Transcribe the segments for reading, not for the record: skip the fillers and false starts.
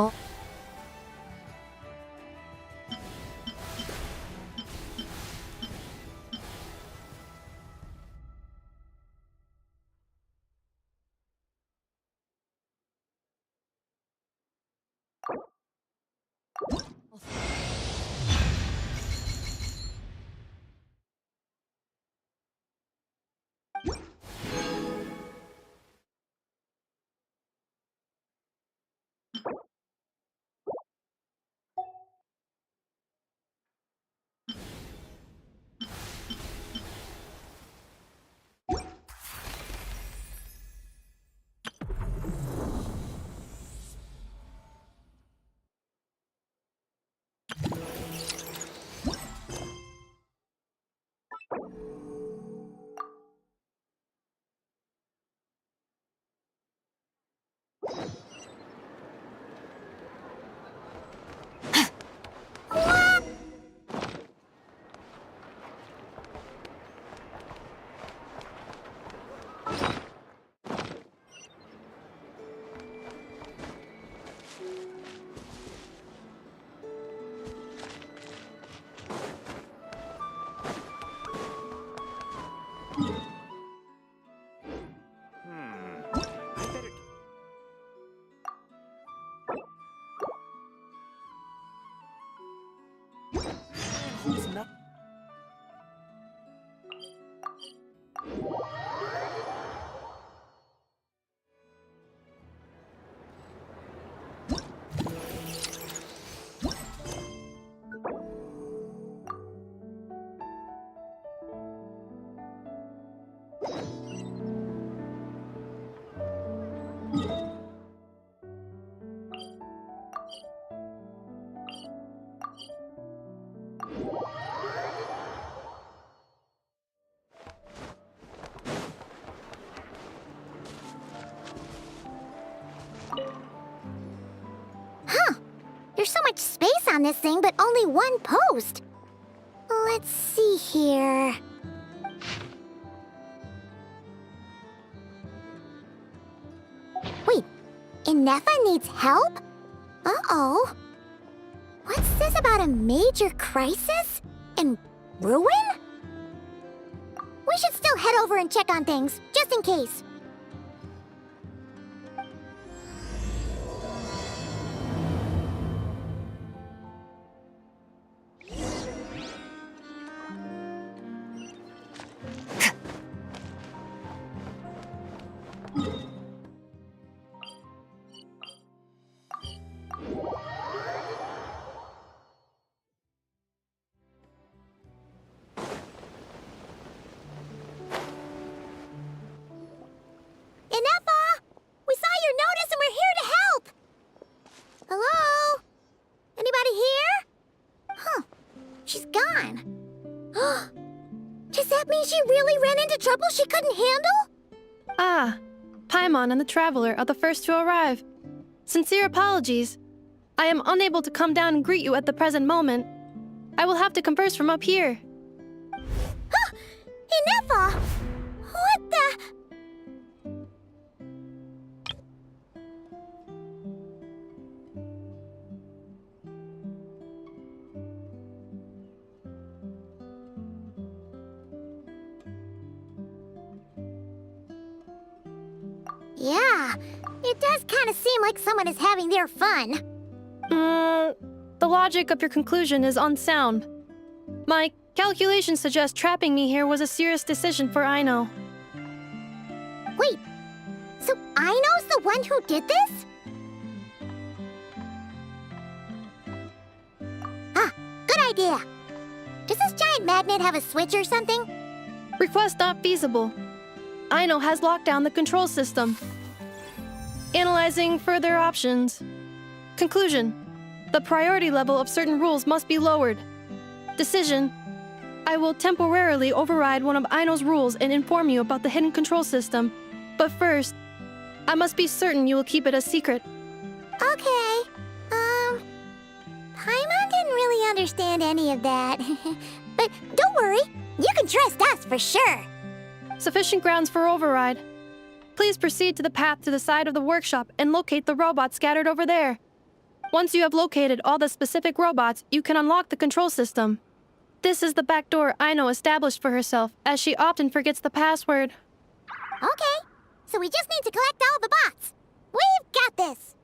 Oh. There's so much space on this thing, but only one post. Let's see here. Wait, Inefa needs help? Uh-oh. What's this about a major crisis? And ruin? We should still head over and check on things, just in case. Inefa! We saw your notice and we're here to help! Hello? Anybody here? Huh. She's gone. Does that mean she really ran into trouble she couldn't handle? Ah, Paimon and the Traveler are the first to arrive. Sincere apologies. I am unable to come down and greet you at the present moment. I will have to converse from up here. Huh! Inefa! What the... Yeah, it does kind of seem like someone is having their fun. The logic of your conclusion is unsound. My calculations suggest trapping me here was a serious decision for Aino. Wait, so Aino's the one who did this? Ah, good idea. Does this giant magnet have a switch or something? Request not feasible. Aino has locked down the control system. Analyzing further options. Conclusion. The priority level of certain rules must be lowered. Decision. I will temporarily override one of Aino's rules and inform you about the hidden control system. But first, I must be certain you will keep it a secret. Okay. Paimon didn't really understand any of that. But don't worry, you can trust us for sure. Sufficient grounds for override. Please proceed to the path to the side of the workshop and locate the robots scattered over there. Once you have located all the specific robots, you can unlock the control system. This is the back door Aino established for herself, as she often forgets the password. Okay, so we just need to collect all the bots. We've got this!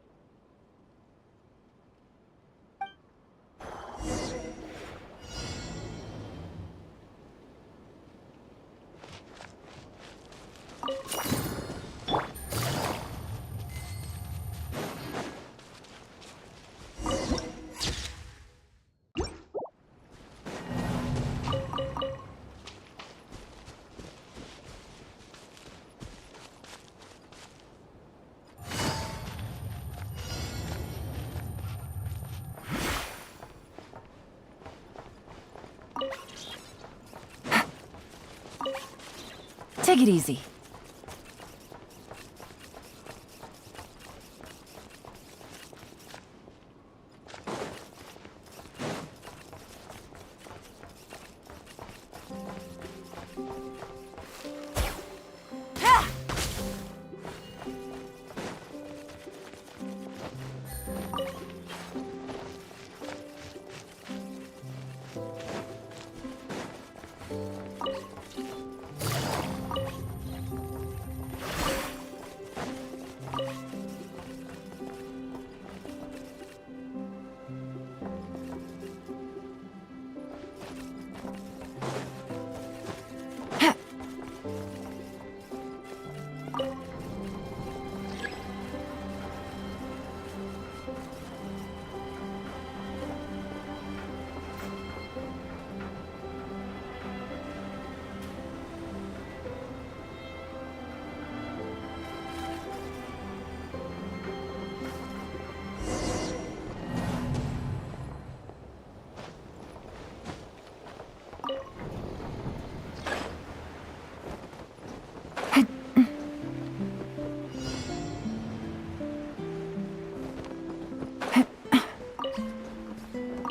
Take it easy.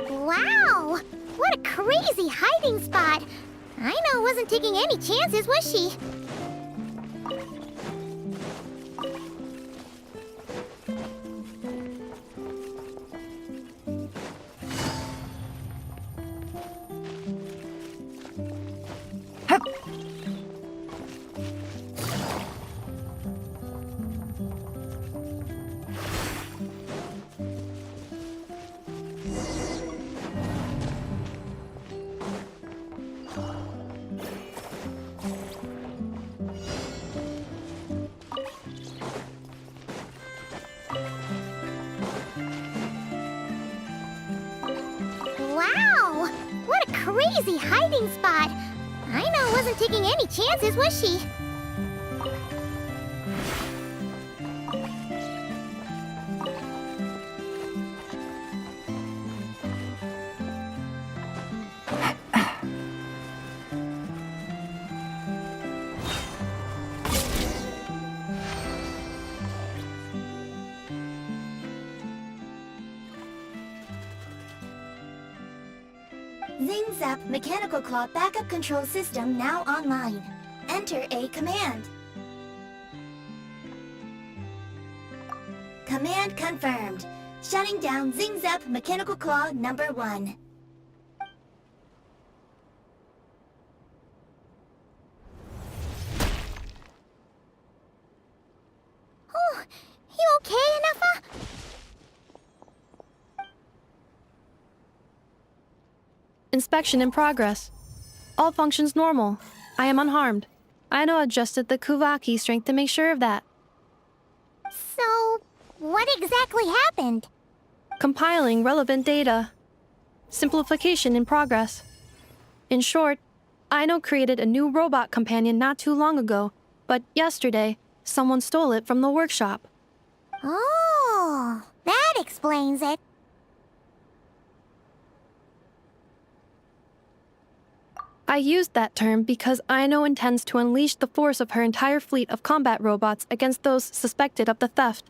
Wow! What a crazy hiding spot! Aino wasn't taking any chances, was she? Wow! What a crazy hiding spot! Aino wasn't taking any chances, was she? Zing Zap Mechanical Claw Backup Control System now online. Enter a command. Command confirmed. Shutting down Zing Zap Mechanical Claw number 1. Oh, you okay, Anafa? Inspection in progress. All functions normal. I am unharmed. Aino adjusted the Kuvaki strength to make sure of that. So, what exactly happened? Compiling relevant data. Simplification in progress. In short, Aino created a new robot companion not too long ago, but yesterday, someone stole it from the workshop. Oh, that explains it. I used that term because Aino intends to unleash the force of her entire fleet of combat robots against those suspected of the theft.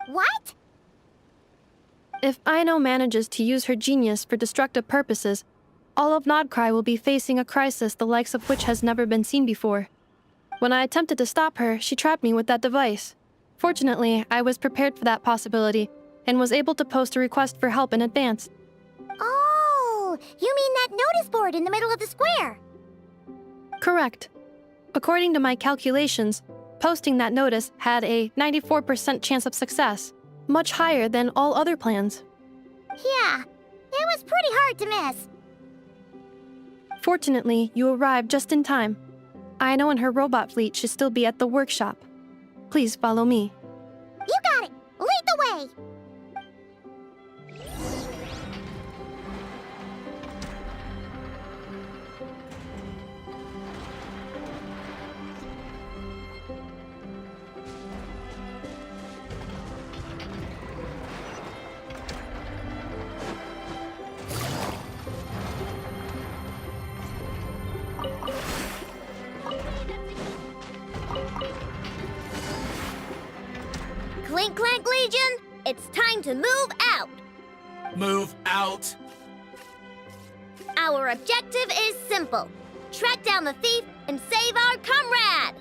What? If Aino manages to use her genius for destructive purposes, all of Nodcry will be facing a crisis the likes of which has never been seen before. When I attempted to stop her, she trapped me with that device. Fortunately, I was prepared for that possibility, and was able to post a request for help in advance. Oh, you mean that notice board in the middle of the square? Correct. According to my calculations, posting that notice had a 94% chance of success, much higher than all other plans. Yeah, it was pretty hard to miss. Fortunately, you arrived just in time. Aino and her robot fleet should still be at the workshop. Please follow me. You got it! Lead the way! Clink, clank, Legion! It's time to move out! Move out. Our objective is simple. Track down the thief and save our comrade!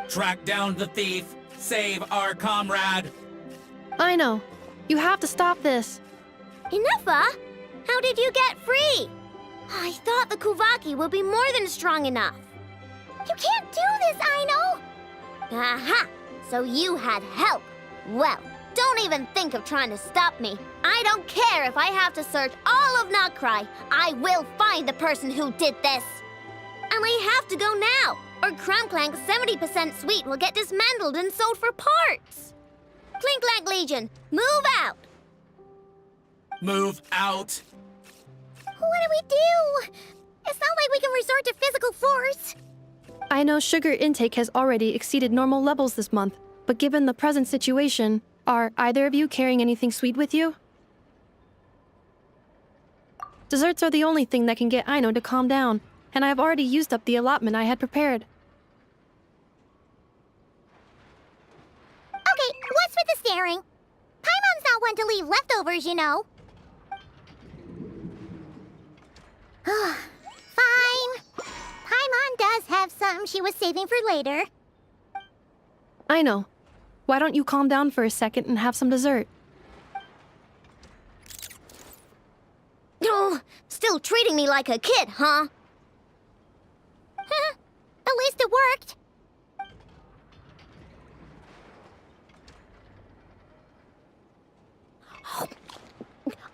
Track down the thief. Save our comrade. Aino, you have to stop this. Inuffa? How did you get free? I thought the Kuvaki would be more than strong enough. You can't do this, Aino! Aha! So you had help. Well, don't even think of trying to stop me. I don't care if I have to search all of Notcry. I will find the person who did this. And we have to go now, or Clank 70% sweet will get dismantled and sold for parts. Clink Clank Legion, move out! Move out. What do we do? It's not like we can resort to physical force. Aino's sugar intake has already exceeded normal levels this month, but given the present situation, are either of you carrying anything sweet with you? Desserts are the only thing that can get Aino to calm down, and I have already used up the allotment I had prepared. Okay, what's with the staring? Paimon's not one to leave leftovers, you know. Fine. Paimon does have some she was saving for later. Aino, why don't you calm down for a second and have some dessert? Oh, still treating me like a kid, huh? At least it worked.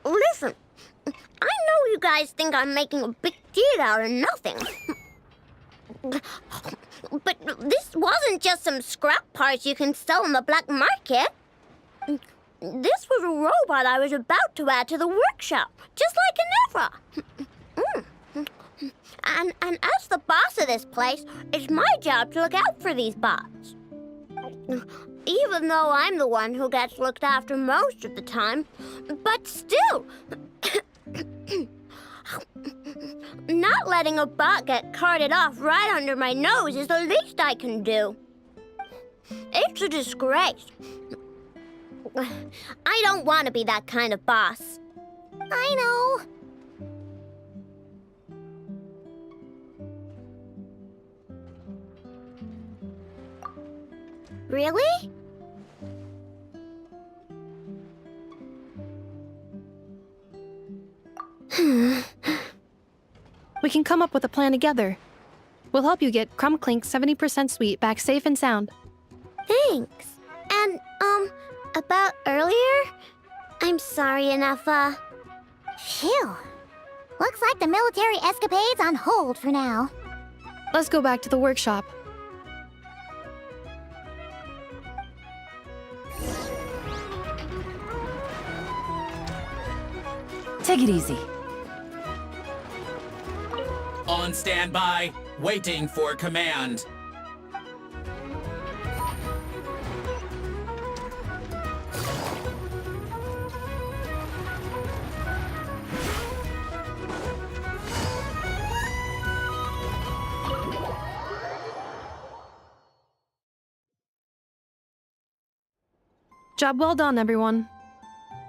Listen, I know you guys think I'm making a big deal out of nothing. But this wasn't just some scrap parts you can sell on the black market. This was a robot I was about to add to the workshop, just like Anevra. And as the boss of this place, it's my job to look out for these bots. Even though I'm the one who gets looked after most of the time. But still, not letting a bot get carted off right under my nose is the least I can do. It's a disgrace. I don't want to be that kind of boss. I know. Really? We can come up with a plan together. We'll help you get Clink 70% sweet back safe and sound. Thanks. And, about earlier? I'm sorry, Inuffa. Phew. Looks like the military escapade's on hold for now. Let's go back to the workshop. Take it easy. On standby. Waiting for command. Job well done, everyone.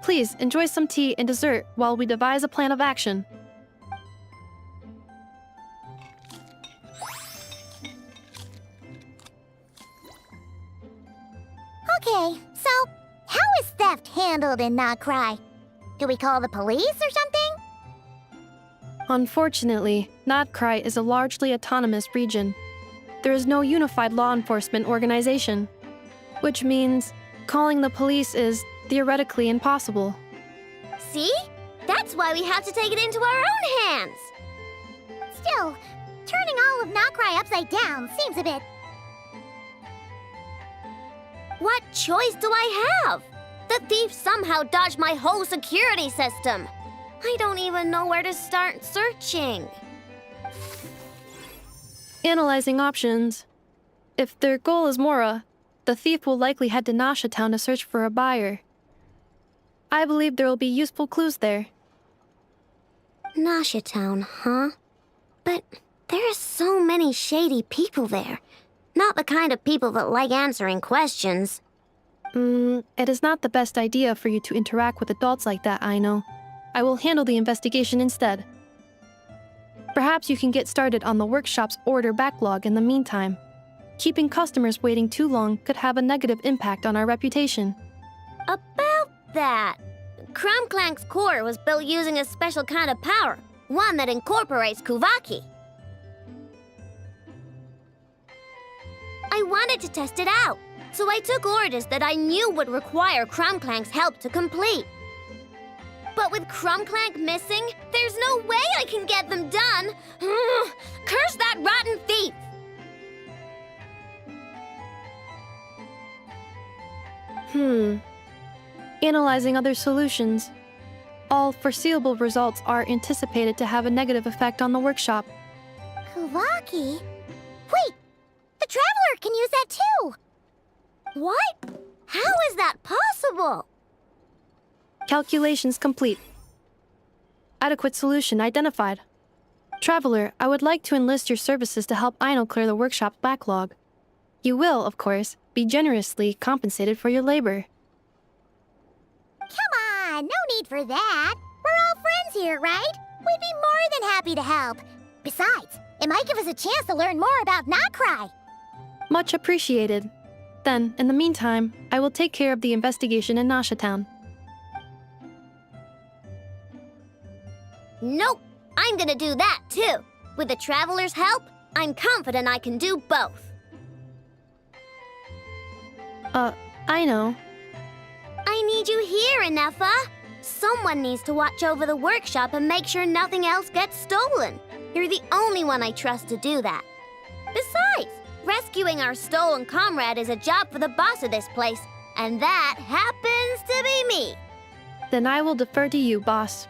Please enjoy some tea and dessert while we devise a plan of action. Okay, so How is theft handled in Not Cry? Do we call the police or something? Unfortunately, Notcry is a largely autonomous region. There is no unified law enforcement organization, which means calling the police is theoretically impossible. See? That's why we have to take it into our own hands. Still, turning all of Not Cry upside down seems a bit... What choice do I have? The thief somehow dodged my whole security system. I don't even know where to start searching. Analyzing options. If their goal is Mora, the thief will likely head to Nasha Town to search for a buyer. I believe there will be useful clues there. Nasha Town, huh? But there are so many shady people there. Not the kind of people that like answering questions. It is not the best idea for you to interact with adults like that, I know. I will handle the investigation instead. Perhaps you can get started on the workshop's order backlog in the meantime. Keeping customers waiting too long could have a negative impact on our reputation. About that, Clank's core was built using a special kind of power, one that incorporates Kuvaki. I wanted to test it out, so I took orders that I knew would require Clank's help to complete. But with Clank missing, there's no way I can get them done! Curse that rotten thief! Analyzing other solutions. All foreseeable results are anticipated to have a negative effect on the workshop. Kuvaki? Wait! The Traveler can use that too! What? How is that possible? Calculations complete. Adequate solution identified. Traveler, I would like to enlist your services to help Aino clear the workshop's backlog. You will, of course, be generously compensated for your labor. Come on, no need for that. We're all friends here, right? We'd be more than happy to help. Besides, it might give us a chance to learn more about Not Cry. Much appreciated. Then, in the meantime, I will take care of the investigation in Nasha Town. Nope, I'm gonna do that too. With the Traveler's help, I'm confident I can do both. I know. I need you here, Inefa. Someone needs to watch over the workshop and make sure nothing else gets stolen. You're the only one I trust to do that. Besides, rescuing our stolen comrade is a job for the boss of this place, and that happens to be me. Then I will defer to you, boss.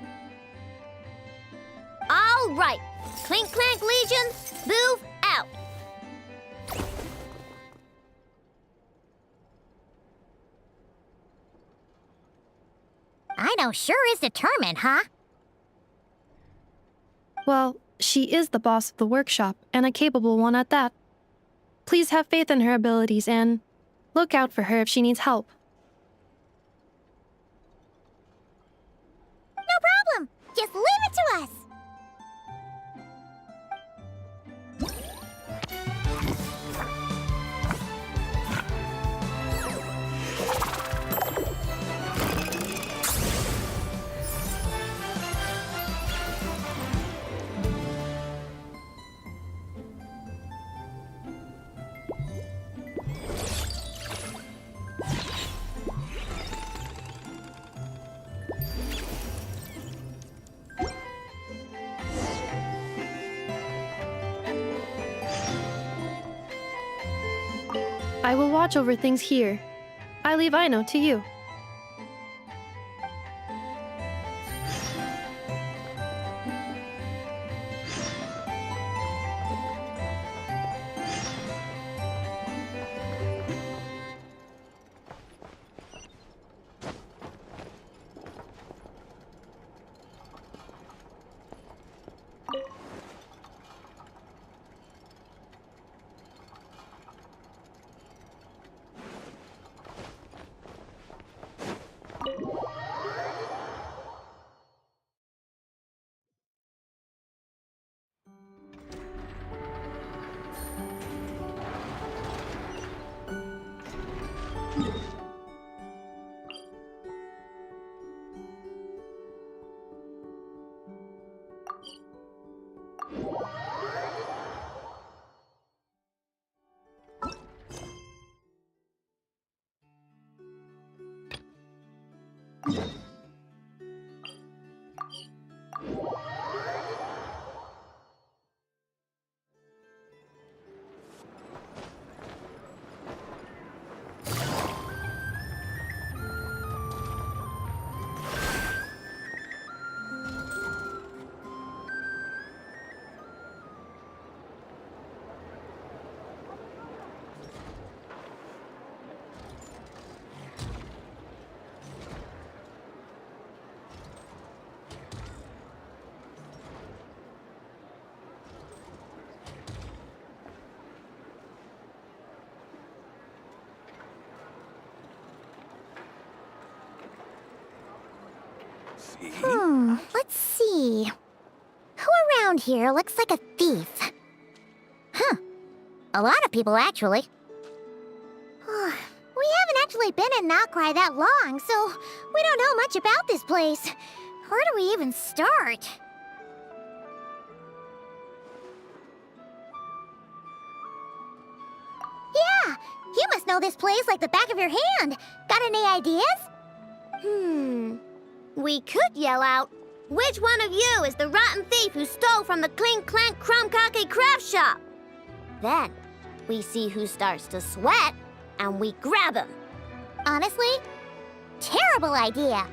All right, Clink Legion, move out. Aino sure is determined, huh? Well, she is the boss of the workshop, and a capable one at that. Please have faith in her abilities and look out for her if she needs help. No problem. Just leave it to us. I will watch over things here. I leave Aino to you. Let's see. Who around here looks like a thief? Huh. A lot of people, actually. We haven't actually been in Nokrai that long, so we don't know much about this place. Where do we even start? Yeah! You must know this place like the back of your hand. Got any ideas? We could yell out, "Which one of you is the rotten thief who stole from the clink, clank, cake craft shop?" Then, we see who starts to sweat, and we grab him. Honestly, terrible idea.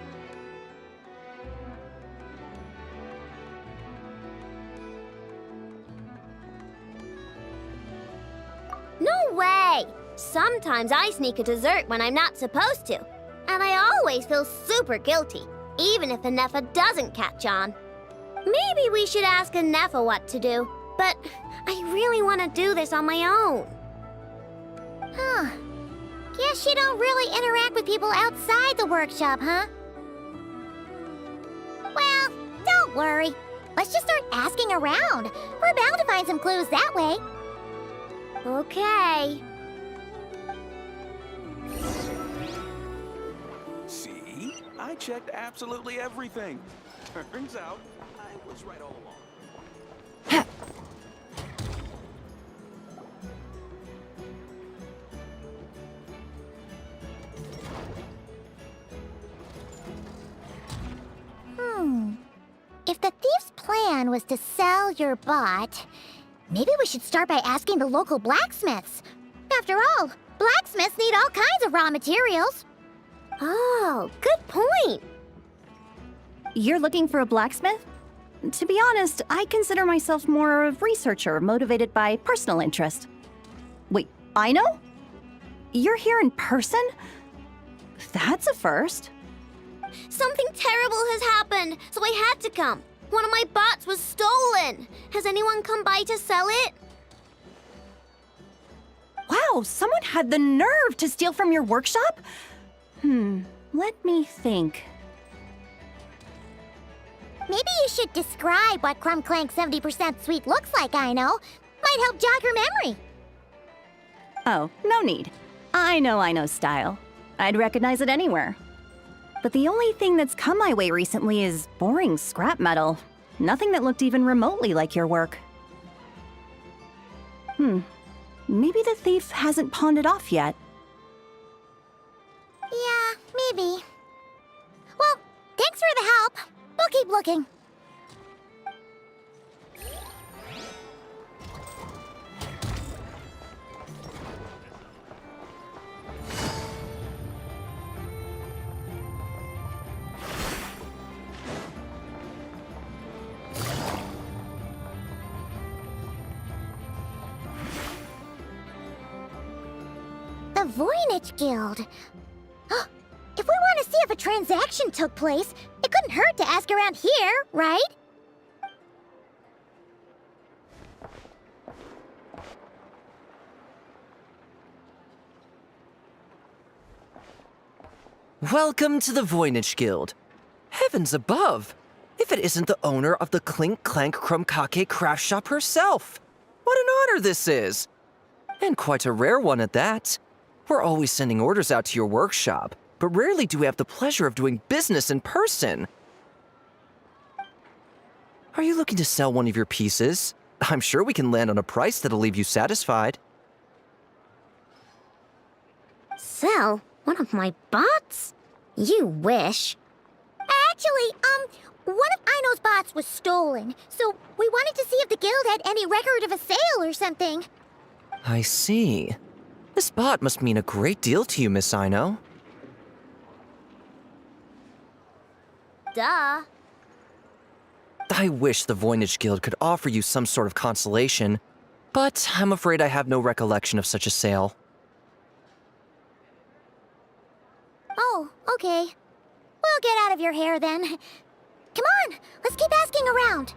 No way! Sometimes I sneak a dessert when I'm not supposed to, and I always feel super guilty, even if Anefa doesn't catch on. Maybe we should ask Anefa what to do, but I really want to do this on my own. Huh. Guess you don't really interact with people outside the workshop, huh? Well, don't worry. Let's just start asking around. We're bound to find some clues that way. Okay. See? I checked absolutely everything. Turns out, I was right all along. If the thief's plan was to sell your bot, maybe we should start by asking the local blacksmiths. After all, blacksmiths need all kinds of raw materials. Oh, good point. You're looking for a blacksmith? To be honest, I consider myself more a researcher motivated by personal interest. Wait, I know? You're here in person? That's a first. Something terrible has happened, so I had to come. One of my bots was stolen. Has anyone come by to sell it? Wow, someone had the nerve to steal from your workshop? Let me think. Maybe you should describe what Crumb Clank 70% sweet looks like, I know. Might help jog your memory. Oh, no need. I know style. I'd recognize it anywhere. But the only thing that's come my way recently is boring scrap metal. Nothing that looked even remotely like your work. Maybe the thief hasn't pawned it off yet. Yeah, maybe. Well, thanks for the help. We'll keep looking. The Voynich Guild. If we want to see if a transaction took place, it couldn't hurt to ask around here, right? Welcome to the Voynich Guild. Heavens above! If it isn't the owner of the Clink Clank Cake craft shop herself! What an honor this is! And quite a rare one at that. We're always sending orders out to your workshop, but rarely do we have the pleasure of doing business in person. Are you looking to sell one of your pieces? I'm sure we can land on a price that'll leave you satisfied. Sell one of my bots? You wish. Actually, one of Ino's bots was stolen, so we wanted to see if the guild had any record of a sale or something. I see. This bot must mean a great deal to you, Miss Ino. Duh. I wish the Voynich Guild could offer you some sort of consolation, but I'm afraid I have no recollection of such a sale. Oh, okay. We'll get out of your hair then. Come on, let's keep asking around.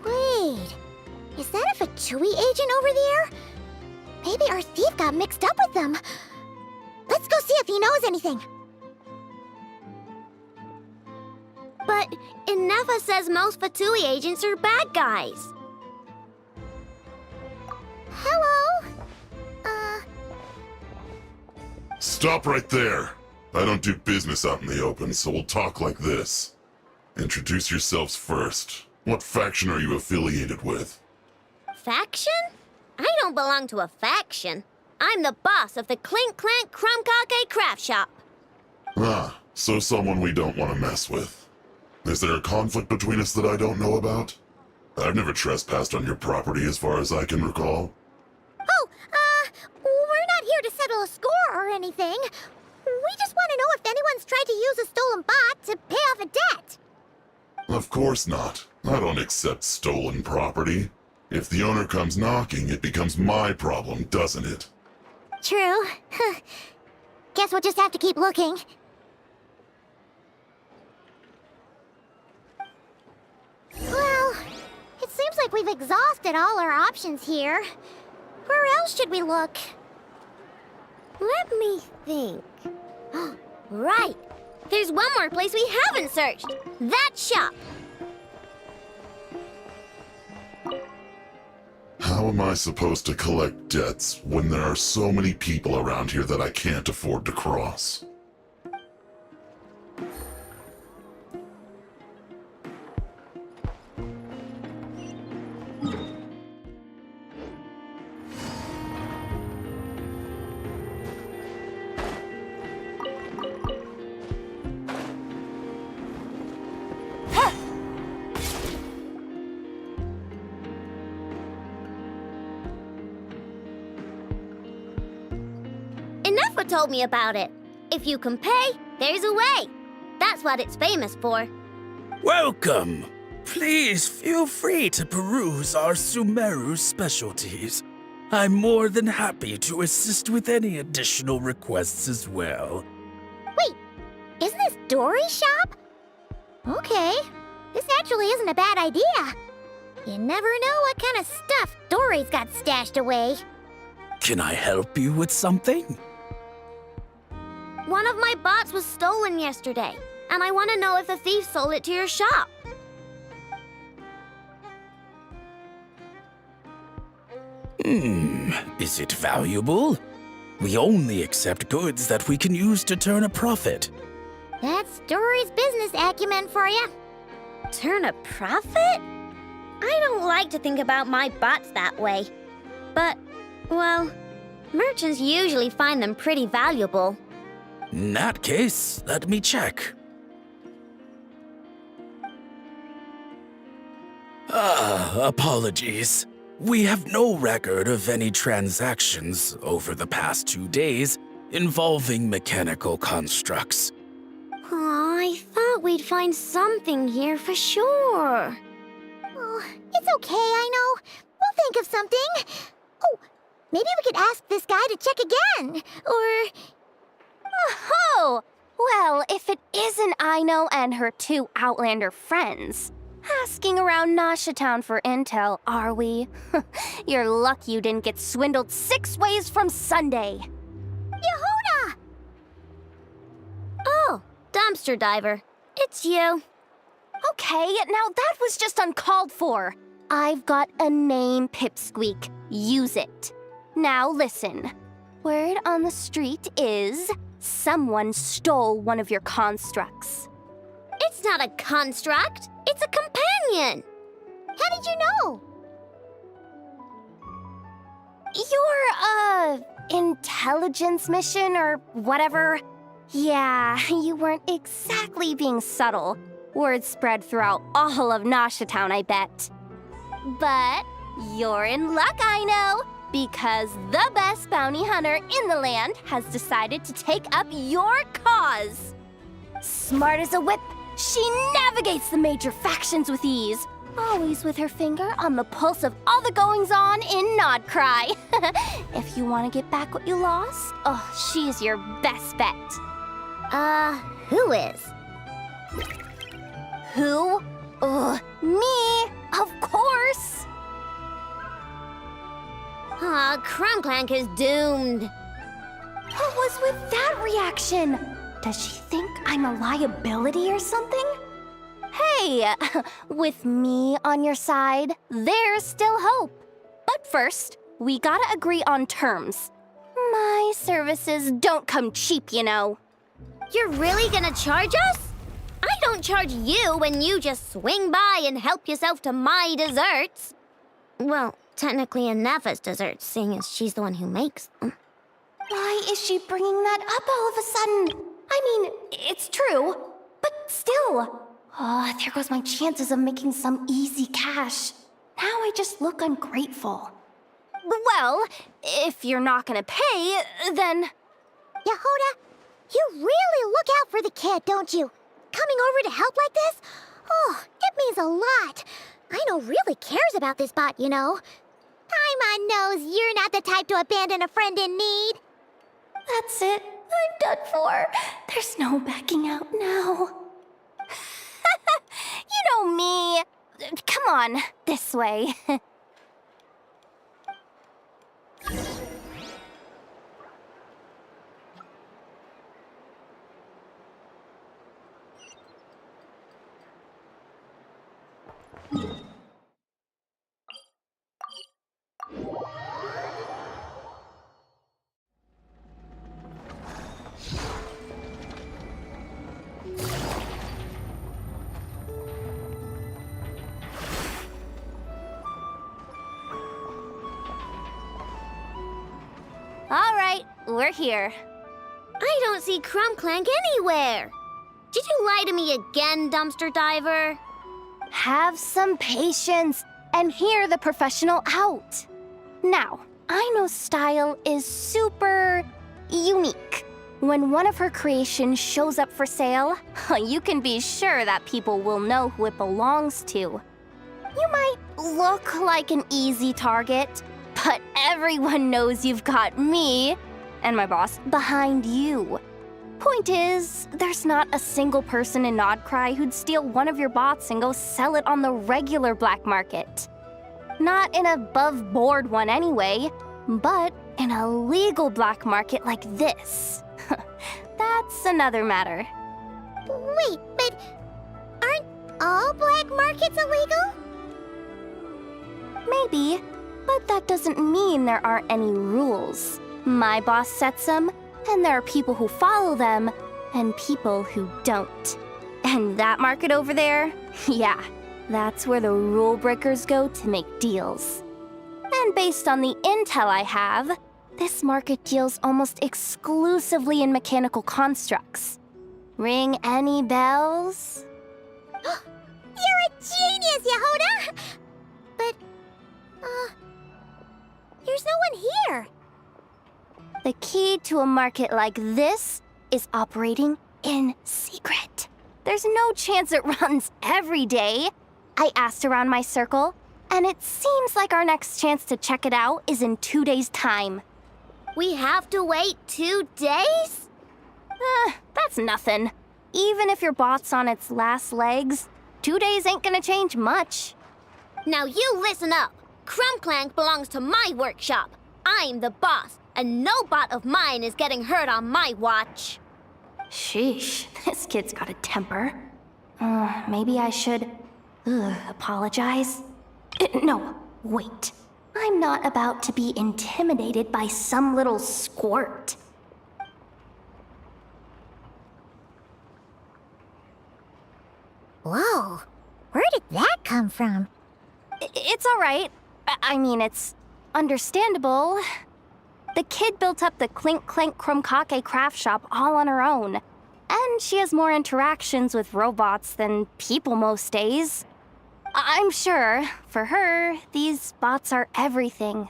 Wait, is that a Fatui agent over there? Maybe our thief got mixed up with them. Let's go see if he knows anything. But Inefa says most Fatui agents are bad guys. Hello? Stop right there. I don't do business out in the open, so we'll talk like this. Introduce yourselves first. What faction are you affiliated with? Faction? I don't belong to a faction. I'm the boss of the Clink, Clank, craft shop. Ah, so someone we don't want to mess with. Is there a conflict between us that I don't know about? I've never trespassed on your property as far as I can recall. Oh, we're not here to settle a score or anything. We just want to know if anyone's tried to use a stolen bot to pay off a debt. Of course not. I don't accept stolen property. If the owner comes knocking, it becomes my problem, doesn't it? True. Guess we'll just have to keep looking. Well, it seems like we've exhausted all our options here. Where else should we look? Let me think. Right! There's one more place we haven't searched. That shop! How am I supposed to collect debts when there are so many people around here that I can't afford to cross? Inefa told me about it. If you can pay, there's a way. That's what it's famous for. Welcome! Please feel free to peruse our Sumeru specialties. I'm more than happy to assist with any additional requests as well. Wait, isn't this Dory's shop? Okay, this actually isn't a bad idea. You never know what kind of stuff Dory's got stashed away. Can I help you with something? One of my bots was stolen yesterday, and I want to know if a thief sold it to your shop. Is it valuable? We only accept goods that we can use to turn a profit. That's Dory's business acumen for you. Turn a profit? I don't like to think about my bots that way. But, well, merchants usually find them pretty valuable. In that case, let me check. Apologies. We have no record of any transactions over the past 2 days involving mechanical constructs. Aw, I thought we'd find something here for sure. Oh, it's okay, I know. We'll think of something. Oh, maybe we could ask this guy to check again. Or... Oh! Well, if it isn't Ino and her 2 Outlander friends. Asking around Nasha Town for intel, are we? You're lucky you didn't get swindled 6 ways from Sunday. Yehuda! Oh, dumpster diver. It's you. Okay, now that was just uncalled for. I've got a name, Pipsqueak. Use it. Now listen. Word on the street is someone stole one of your constructs. It's not a construct. It's a companion. How did you know? Your, intelligence mission or whatever. Yeah, you weren't exactly being subtle. Word spread throughout all of Nasha Town, I bet. But you're in luck, I know, because the best bounty hunter in the land has decided to take up your cause. Smart as a whip, she navigates the major factions with ease, always with her finger on the pulse of all the goings-on in Nodcry. If you want to get back what you lost, oh, she's your best bet. Who is? Who? Me, of course. Aw, clank is doomed. What was with that reaction? Does she think I'm a liability or something? Hey, with me on your side, there's still hope. But first, we gotta agree on terms. My services don't come cheap, you know. You're really gonna charge us? I don't charge you when you just swing by and help yourself to my desserts. Well, technically Neva's desserts, seeing as she's the one who makes them. Why is she bringing that up all of a sudden? I mean, it's true, but still. Oh, there goes my chances of making some easy cash. Now I just look ungrateful. Well, if you're not gonna pay, then... Yehuda, you really look out for the kid, don't you? Coming over to help like this? Oh, it means a lot. Ino really cares about this bot, you know. Paimon knows you're not the type to abandon a friend in need. That's it. I'm done for. There's no backing out now. You know me. Come on, this way. All right, we're here. I don't see clank anywhere. Did you lie to me again, dumpster diver? Have some patience and hear the professional out. Now, Aino's style is super unique. When one of her creations shows up for sale, you can be sure that people will know who it belongs to. You might look like an easy target, but everyone knows you've got me and my boss behind you. Point is, there's not a single person in Nodcry who'd steal one of your bots and go sell it on the regular black market. Not an above-board one anyway, but in a legal black market like this. That's another matter. Wait, but aren't all black markets illegal? Maybe, but that doesn't mean there aren't any rules. My boss sets them, and there are people who follow them, and people who don't. And that market over there, yeah, that's where the rule breakers go to make deals. And based on the intel I have, this market deals almost exclusively in mechanical constructs. Ring any bells? You're a genius, Yehuda! But, there's no one here. The key to a market like this is operating in secret. There's no chance it runs every day. I asked around my circle, and it seems like our next chance to check it out is in 2 days' time. We have to wait 2 days? That's nothing. Even if your bot's on its last legs, 2 days ain't gonna change much. Now you listen up. clank belongs to my workshop. I'm the boss, and no bot of mine is getting hurt on my watch. Sheesh, this kid's got a temper. Maybe I should apologize. No, wait. I'm not about to be intimidated by some little squirt. come from? It's all right. I mean, it's understandable. The kid built up the clink, clank, cake craft shop all on her own. And she has more interactions with robots than people most days. I'm sure, for her, these bots are everything.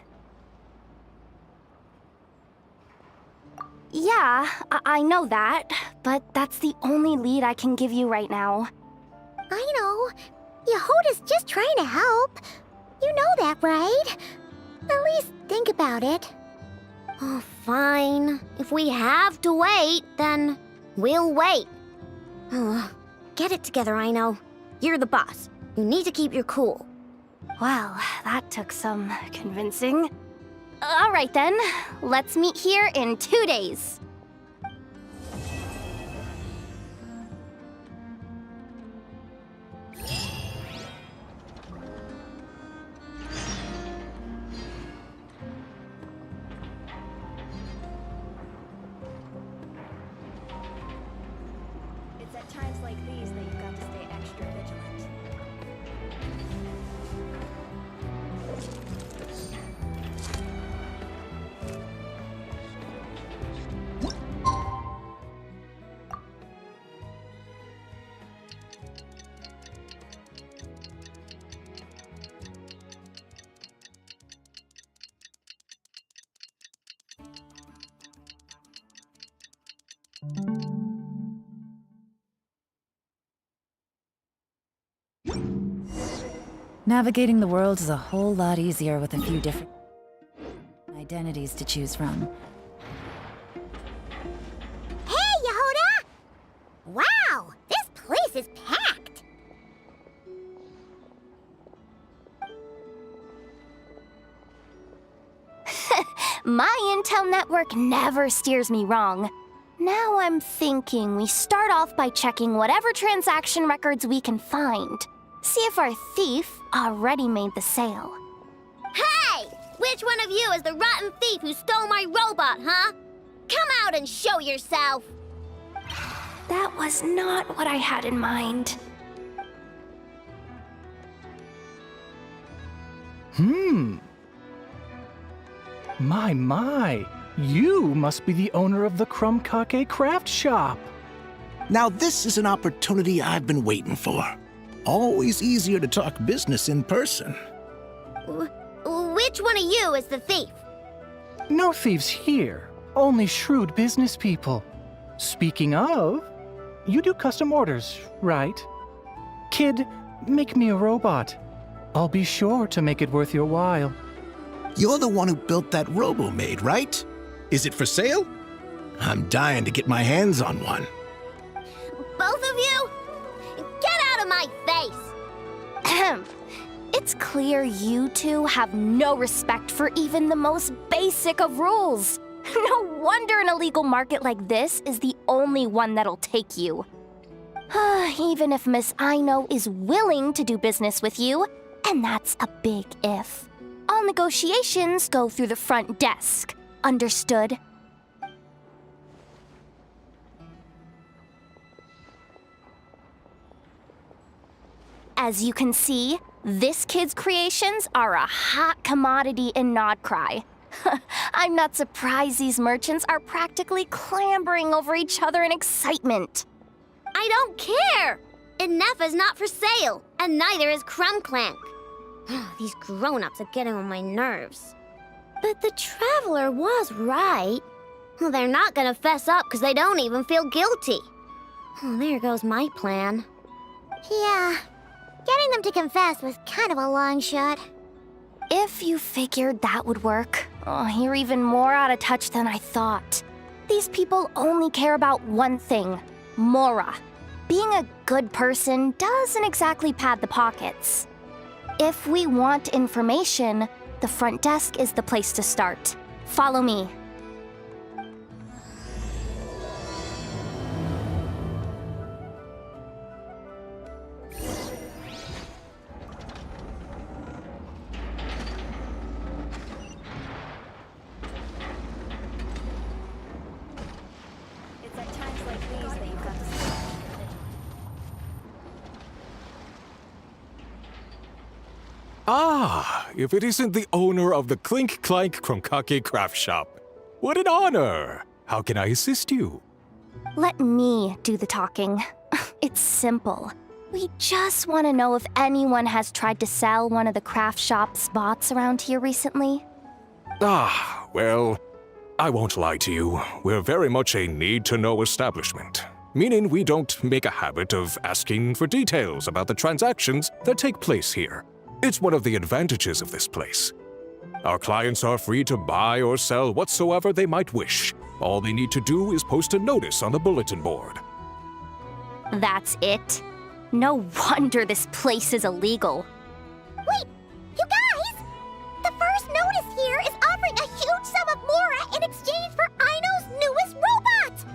Yeah, I know that, but that's the only lead I can give you right now. I know. Yehoda's just trying to help. You know that, right? At least think about it. Oh, fine. If we have to wait, then we'll wait. Get it together, Ino. You're the boss. You need to keep your cool. Well, that took some convincing. All right then, let's meet here in 2 days. It's at times like these that you've got to stay extra vigilant. Navigating the world is a whole lot easier with a few different identities to choose from. Hey, Yehoda! Wow, this place is packed. My intel network never steers me wrong. Now I'm thinking we start off by checking whatever transaction records we can find. See if our thief already made the sale. Hey! Which one of you is the rotten thief who stole my robot, huh? Come out and show yourself! That was not what I had in mind. My. You must be the owner of the cake craft shop. Now this is an opportunity I've been waiting for. Always easier to talk business in person. Which one of you is the thief? No thieves here, only shrewd business people. Speaking of, you do custom orders, right? Kid, make me a robot. I'll be sure to make it worth your while. You're the one who built that robo-maid, right? Is it for sale? I'm dying to get my hands on one. Both of you? Get out of my face! It's clear you two have no respect for even the most basic of rules. No wonder an illegal market like this is the only one that'll take you. Even if Miss Ino is willing to do business with you, and that's a big if. All negotiations go through the front desk. Understood? As you can see, this kid's creations are a hot commodity in Nodcry. I'm not surprised these merchants are practically clambering over each other in excitement. I don't care! Inefa's not for sale, and neither is clank. These grown-ups are getting on my nerves. But the Traveler was right. Well, they're not gonna fess up because they don't even feel guilty. Oh, there goes my plan. Yeah, getting them to confess was kind of a long shot. If you figured that would work, you're even more out of touch than I thought. These people only care about one thing, Mora. Being a good person doesn't exactly pad the pockets. If we want information, the front desk is the place to start. Follow me. It's at times like these that you've got to stay extra Ah, if it isn't the owner of the Clink Clank Kromkake Craft Shop. What an honor! How can I assist you? Let me do the talking. It's simple. We just want to know if anyone has tried to sell one of the craft shop's bots around here recently. Ah, well, I won't lie to you. We're very much a need-to-know establishment, meaning we don't make a habit of asking for details about the transactions that take place here. It's one of the advantages of this place. Our clients are free to buy or sell whatsoever they might wish. All they need to do is post a notice on the bulletin board. That's it? No wonder this place is illegal. Wait, you guys! The first notice here is offering a huge sum of Mora in exchange for Aino's newest robot!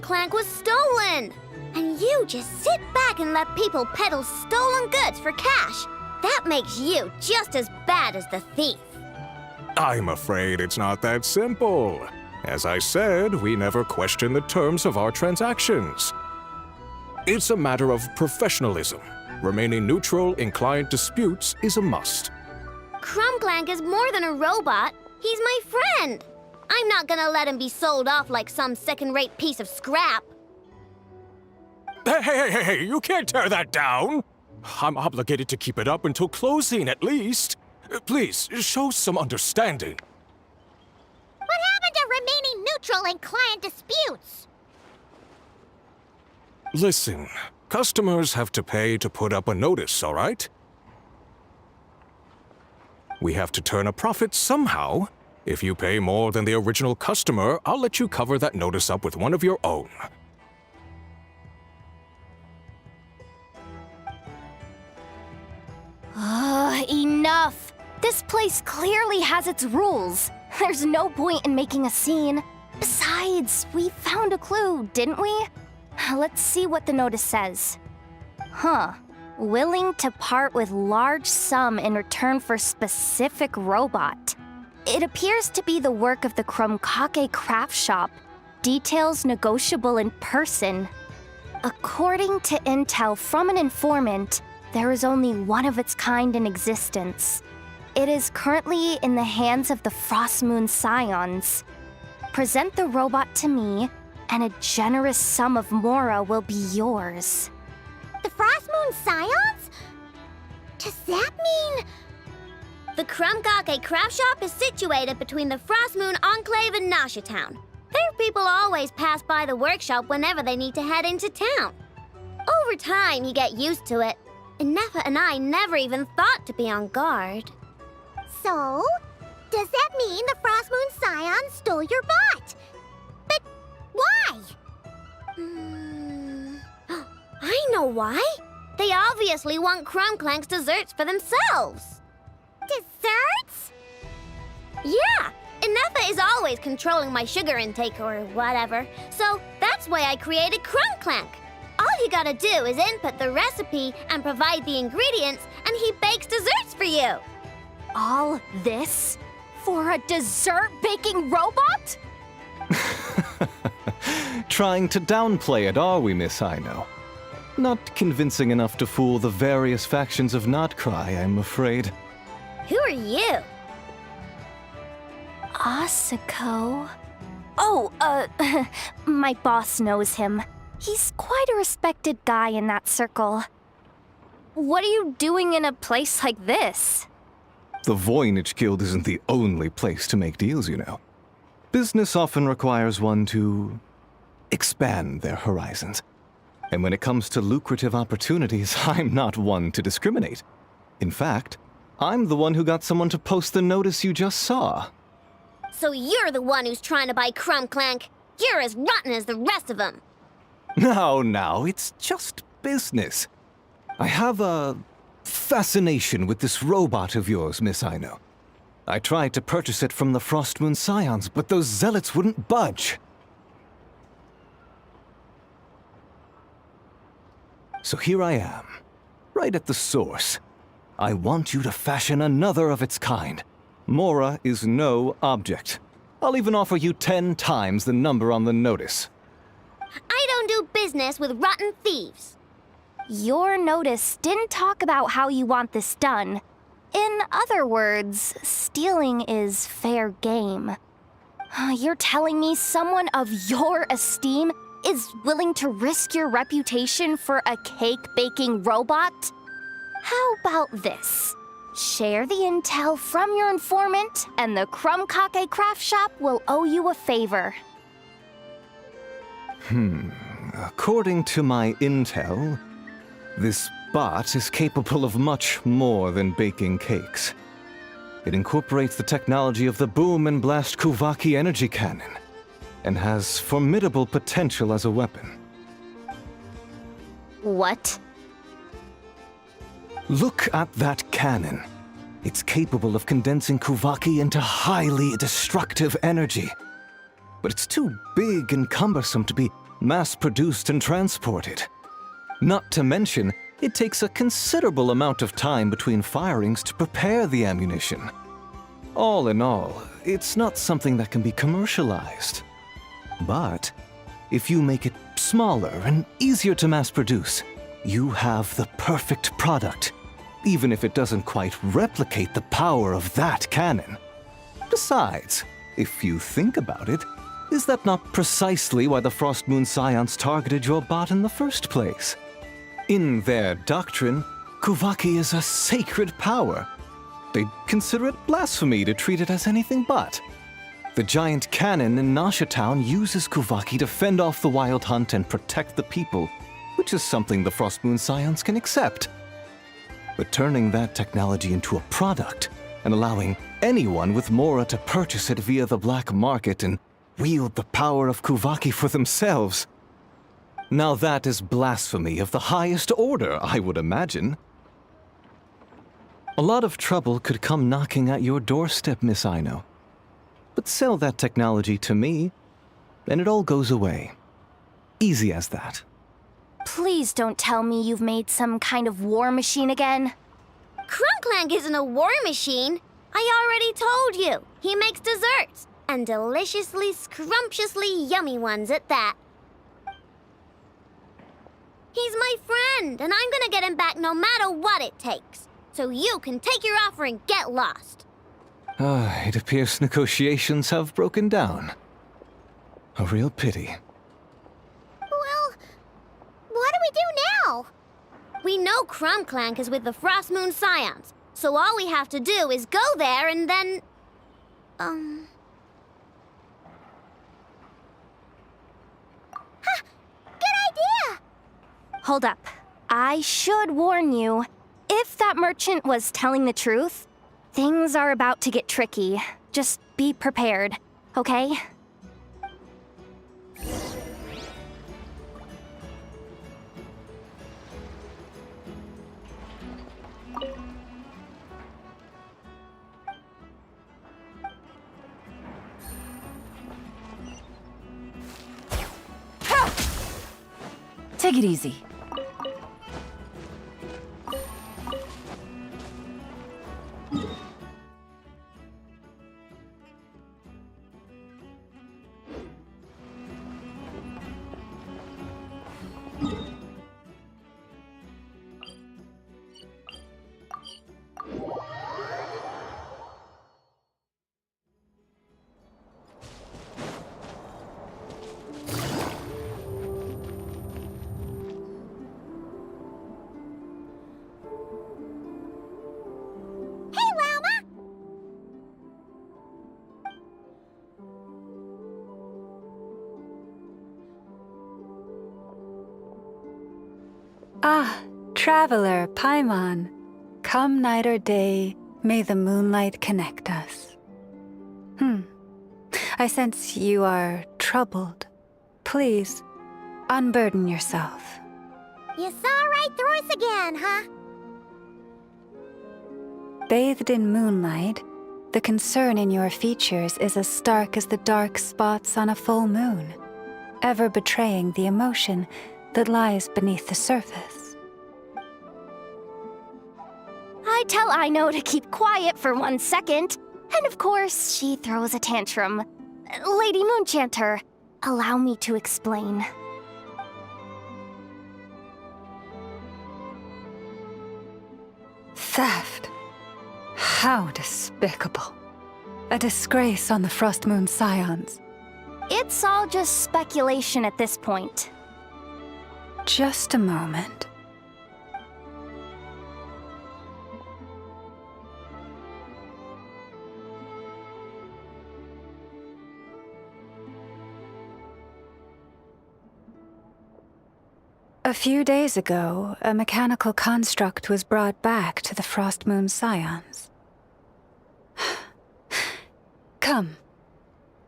Clank was stolen! And you just sit back and let people peddle stolen goods for cash. That makes you just as bad as the thief. I'm afraid it's not that simple. As I said, we never question the terms of our transactions. It's a matter of professionalism. Remaining neutral in client disputes is a must. Clank is more than a robot. He's my friend. I'm not gonna let him be sold off like some second-rate piece of scrap. Hey, you can't tear that down! I'm obligated to keep it up until closing, at least. Please, show some understanding. What happened to remaining neutral in client disputes? Listen, customers have to pay to put up a notice, all right? We have to turn a profit somehow. If you pay more than the original customer, I'll let you cover that notice up with one of your own. Enough! This place clearly has its rules. There's no point in making a scene. Besides, we found a clue, didn't we? Let's see what the notice says. Willing to part with large sum in return for specific robot. It appears to be the work of the Kromkake Craft Shop. Details negotiable in person. According to intel from an informant, there is only one of its kind in existence. It is currently in the hands of the Frost Moon Scions. Present the robot to me, and a generous sum of Mora will be yours. The Frost Moon Scions? Does that mean... The Kromkake Craft Shop is situated between the Frost Moon Enclave and Nasha Town. Their people always pass by the workshop whenever they need to head into town. Over time, you get used to it. And Nefa and I never even thought to be on guard. So, does that mean the Frost Moon Scions stole your bot? But why? I know why. They obviously want Clank's desserts for themselves. Desserts? Yeah, and Nefa is always controlling my sugar intake or whatever. So that's why I created Clank. All you gotta do is input the recipe and provide the ingredients, and he bakes desserts for you. All this for a dessert baking robot? Trying to downplay it, are we, Miss Aino? Not convincing enough to fool the various factions of Notcry, I'm afraid. Who are you? Asako. My boss knows him. He's quite a respected guy in that circle. What are you doing in a place like this? The Voynich Guild isn't the only place to make deals, you know. Business often requires one to expand their horizons. And when it comes to lucrative opportunities, I'm not one to discriminate. In fact, I'm the one who got someone to post the notice you just saw. So you're the one who's trying to buy Clank. You're as rotten as the rest of them. Now, it's just business. I have a fascination with this robot of yours, Miss Aino. I tried to purchase it from the Frost Moon Scions, but those zealots wouldn't budge. So here I am, right at the source. I want you to fashion another of its kind. Mora is no object. I'll even offer you 10 times the number on the notice. I don't do business with rotten thieves. Your notice didn't talk about how you want this done. In other words, stealing is fair game. You're telling me someone of your esteem is willing to risk your reputation for a cake-baking robot? How about this? Share the intel from your informant, and the Crumb-Kake craft shop will owe you a favor. According to my intel, this bot is capable of much more than baking cakes. It incorporates the technology of the boom and blast Kuvaki energy cannon, and has formidable potential as a weapon. What? Look at that cannon. It's capable of condensing Kuvaki into highly destructive energy. But it's too big and cumbersome to be mass-produced and transported. Not to mention, it takes a considerable amount of time between firings to prepare the ammunition. All in all, it's not something that can be commercialized. But if you make it smaller and easier to mass-produce, you have the perfect product, even if it doesn't quite replicate the power of that cannon. Besides, if you think about it, is that not precisely why the Frost Moon Scions targeted your bot in the first place? In their doctrine, Kuvaki is a sacred power. They'd consider it blasphemy to treat it as anything but. The giant cannon in Nasha Town uses Kuvaki to fend off the Wild Hunt and protect the people, which is something the Frost Moon Scions can accept. But turning that technology into a product and allowing anyone with Mora to purchase it via the black market and wield the power of Kuvaki for themselves. Now that is blasphemy of the highest order, I would imagine. A lot of trouble could come knocking at your doorstep, Miss Aino. But sell that technology to me, and it all goes away. Easy as that. Please don't tell me you've made some kind of war machine again. Clink isn't a war machine. I already told you. He makes desserts, and deliciously, scrumptiously yummy ones at that. He's my friend, and I'm gonna get him back no matter what it takes. So you can take your offer and get lost. It appears negotiations have broken down. A real pity. Well, what do we do now? We know Clank is with the Frost Moon Scions, so all we have to do is go there and then... Good idea! Hold up. I should warn you. If that merchant was telling the truth, things are about to get tricky. Just be prepared, okay? Take it easy. Ah, traveler, Paimon. Come night or day, may the moonlight connect us. I sense you are troubled. Please, unburden yourself. You saw right through us again, huh? Bathed in moonlight, the concern in your features is as stark as the dark spots on a full moon, ever betraying the emotion that lies beneath the surface. I tell Aino to keep quiet for 1 second, and of course, she throws a tantrum. Lady Moonchanter, allow me to explain. Theft. How despicable. A disgrace on the Frost Moon Scions. It's all just speculation at this point. Just a moment. A few days ago, a mechanical construct was brought back to the Frost Moon Scions. Come.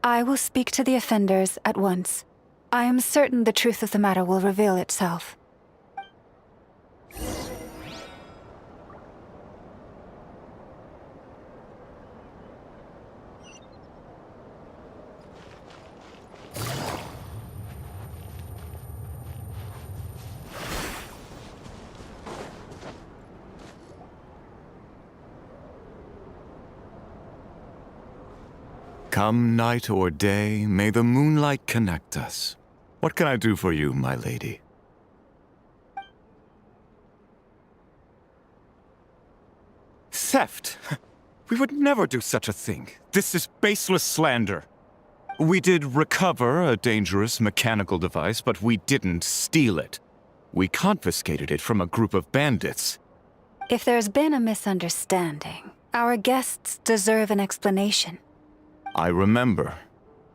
I will speak to the offenders at once. I am certain the truth of the matter will reveal itself. Come night or day, may the moonlight connect us. What can I do for you, my lady? Theft? We would never do such a thing. This is baseless slander. We did recover a dangerous mechanical device, but we didn't steal it. We confiscated it from a group of bandits. If there's been a misunderstanding, our guests deserve an explanation. I remember.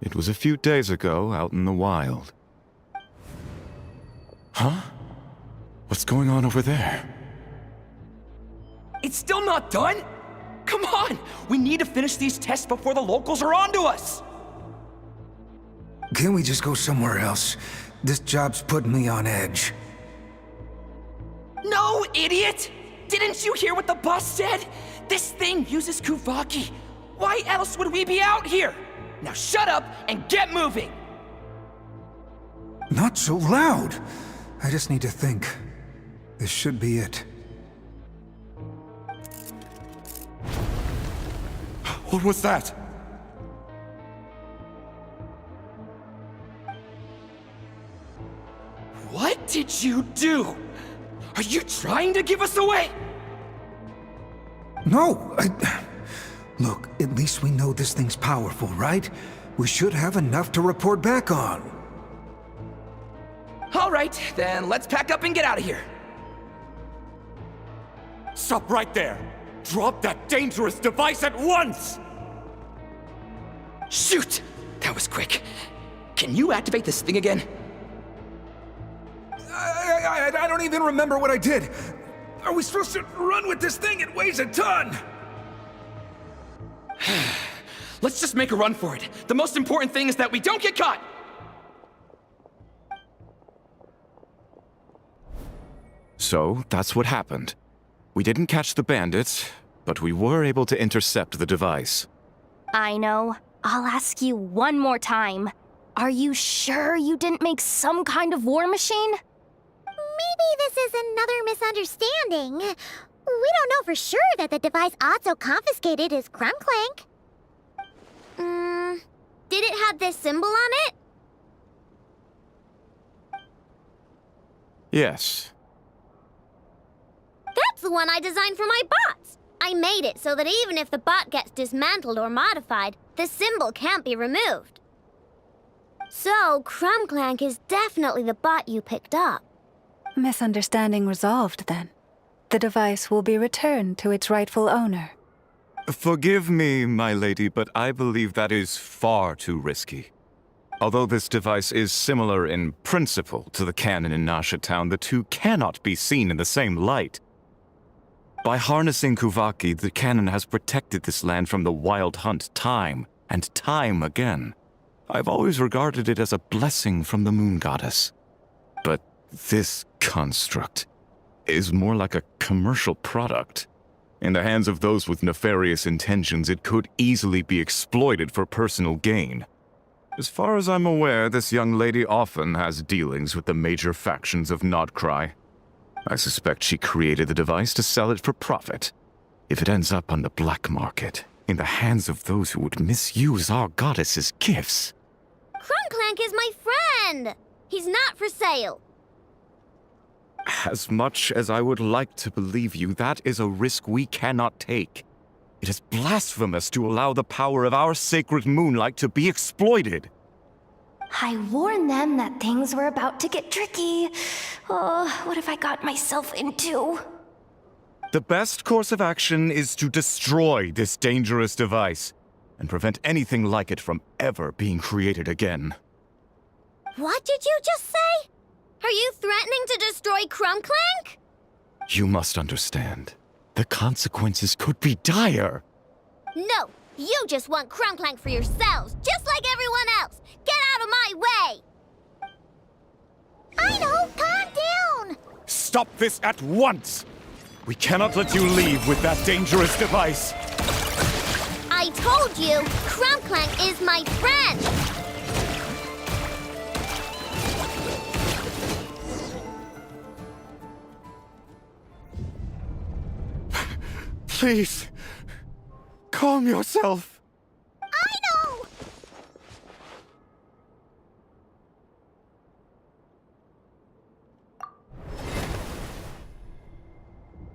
It was a few days ago, out in the wild. Huh? What's going on over there? It's still not done? Come on! We need to finish these tests before the locals are onto us! Can we just go somewhere else? This job's putting me on edge. No, idiot! Didn't you hear what the boss said? This thing uses Kuvaki. Why else would we be out here? Now shut up and get moving! Not so loud! I just need to think. This should be it. What was that? What did you do? Are you trying to give us away? No, Look, at least we know this thing's powerful, right? We should have enough to report back on. All right, then let's pack up and get out of here. Stop right there! Drop that dangerous device at once! Shoot! That was quick. Can you activate this thing again? I don't even remember what I did. Are we supposed to run with this thing? It weighs a ton! Let's just make a run for it. The most important thing is that we don't get caught! So, that's what happened. We didn't catch the bandits, but we were able to intercept the device. I know. I'll ask you one more time. Are you sure you didn't make some kind of war machine? Maybe this is another misunderstanding. We don't know for sure that the device Otso confiscated is clink. Did it have this symbol on it? Yes. That's the one I designed for my bots. I made it so that even if the bot gets dismantled or modified, the symbol can't be removed. So, clank is definitely the bot you picked up. Misunderstanding resolved, then. The device will be returned to its rightful owner. Forgive me, my lady, but I believe that is far too risky. Although this device is similar in principle to the cannon in Nasha Town, the two cannot be seen in the same light. By harnessing Kuvaki, the cannon has protected this land from the wild hunt time and time again. I've always regarded it as a blessing from the moon goddess. But this construct is more like a commercial product. In the hands of those with nefarious intentions, it could easily be exploited for personal gain. As far as I'm aware, this young lady often has dealings with the major factions of Nodcry. I suspect she created the device to sell it for profit. If it ends up on the black market, in the hands of those who would misuse our goddess's gifts... clank is my friend! He's not for sale. As much as I would like to believe you, that is a risk we cannot take. It is blasphemous to allow the power of our sacred moonlight to be exploited. I warned them that things were about to get tricky. Oh, what have I got myself into? The best course of action is to destroy this dangerous device and prevent anything like it from ever being created again. What did you just say? Are you threatening to destroy clink? You must understand. The consequences could be dire. No, you just want clink for yourselves, just like everyone else. Get out of my way! I know, calm down! Stop this at once! We cannot let you leave with that dangerous device. I told you, clink is my friend! Please, calm yourself. I know!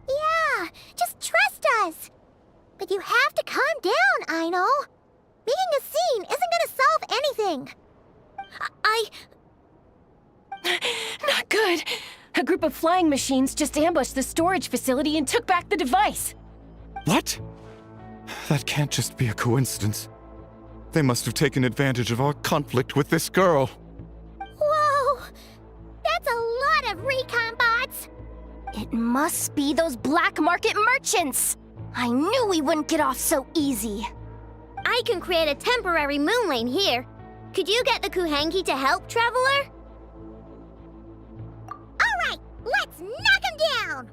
Yeah, just trust us. But you have to calm down, I know. Making a scene isn't gonna solve anything. Not good. A group of flying machines just ambushed the storage facility and took back the device. What? That can't just be a coincidence. They must have taken advantage of our conflict with this girl. Whoa! That's a lot of recon bots! It must be those black market merchants! I knew we wouldn't get off so easy. I can create a temporary moon lane here. Could you get the Kuhangi to help, Traveler? Alright, let's knock him down!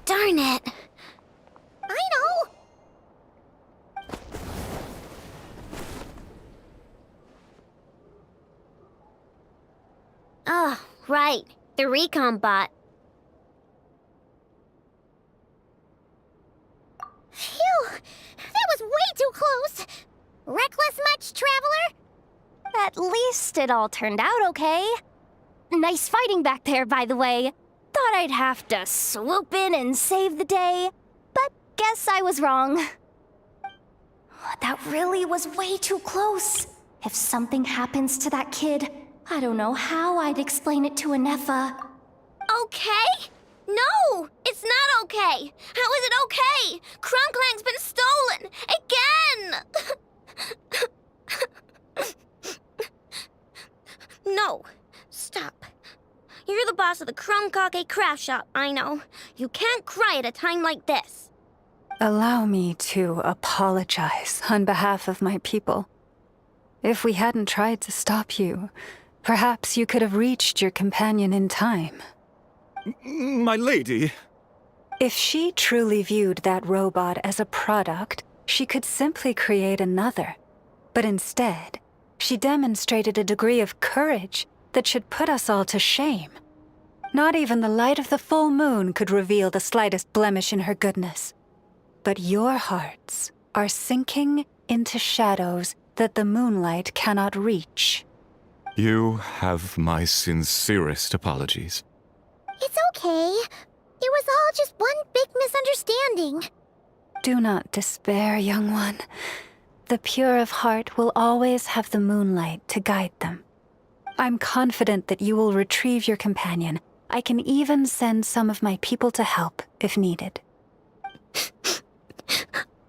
Darn it. I know! Oh, right. The recon bot. Phew! That was way too close! Reckless much, Traveler? At least it all turned out okay. Nice fighting back there, by the way. Thought I'd have to swoop in and save the day, but guess I was wrong. That really was way too close. If something happens to that kid, I don't know how I'd explain it to Anefa. Okay? No! It's not okay! How is it okay? Clank has been stolen! Again! No. Stop. You're the boss of the Crumbcock craft shop, I know. You can't cry at a time like this. Allow me to apologize on behalf of my people. If we hadn't tried to stop you, perhaps you could have reached your companion in time. My lady. If she truly viewed that robot as a product, she could simply create another. But instead, she demonstrated a degree of courage that should put us all to shame. Not even the light of the full moon could reveal the slightest blemish in her goodness. But your hearts are sinking into shadows that the moonlight cannot reach. You have my sincerest apologies. It's okay. It was all just one big misunderstanding. Do not despair, young one. The pure of heart will always have the moonlight to guide them. I'm confident that you will retrieve your companion. I can even send some of my people to help if needed.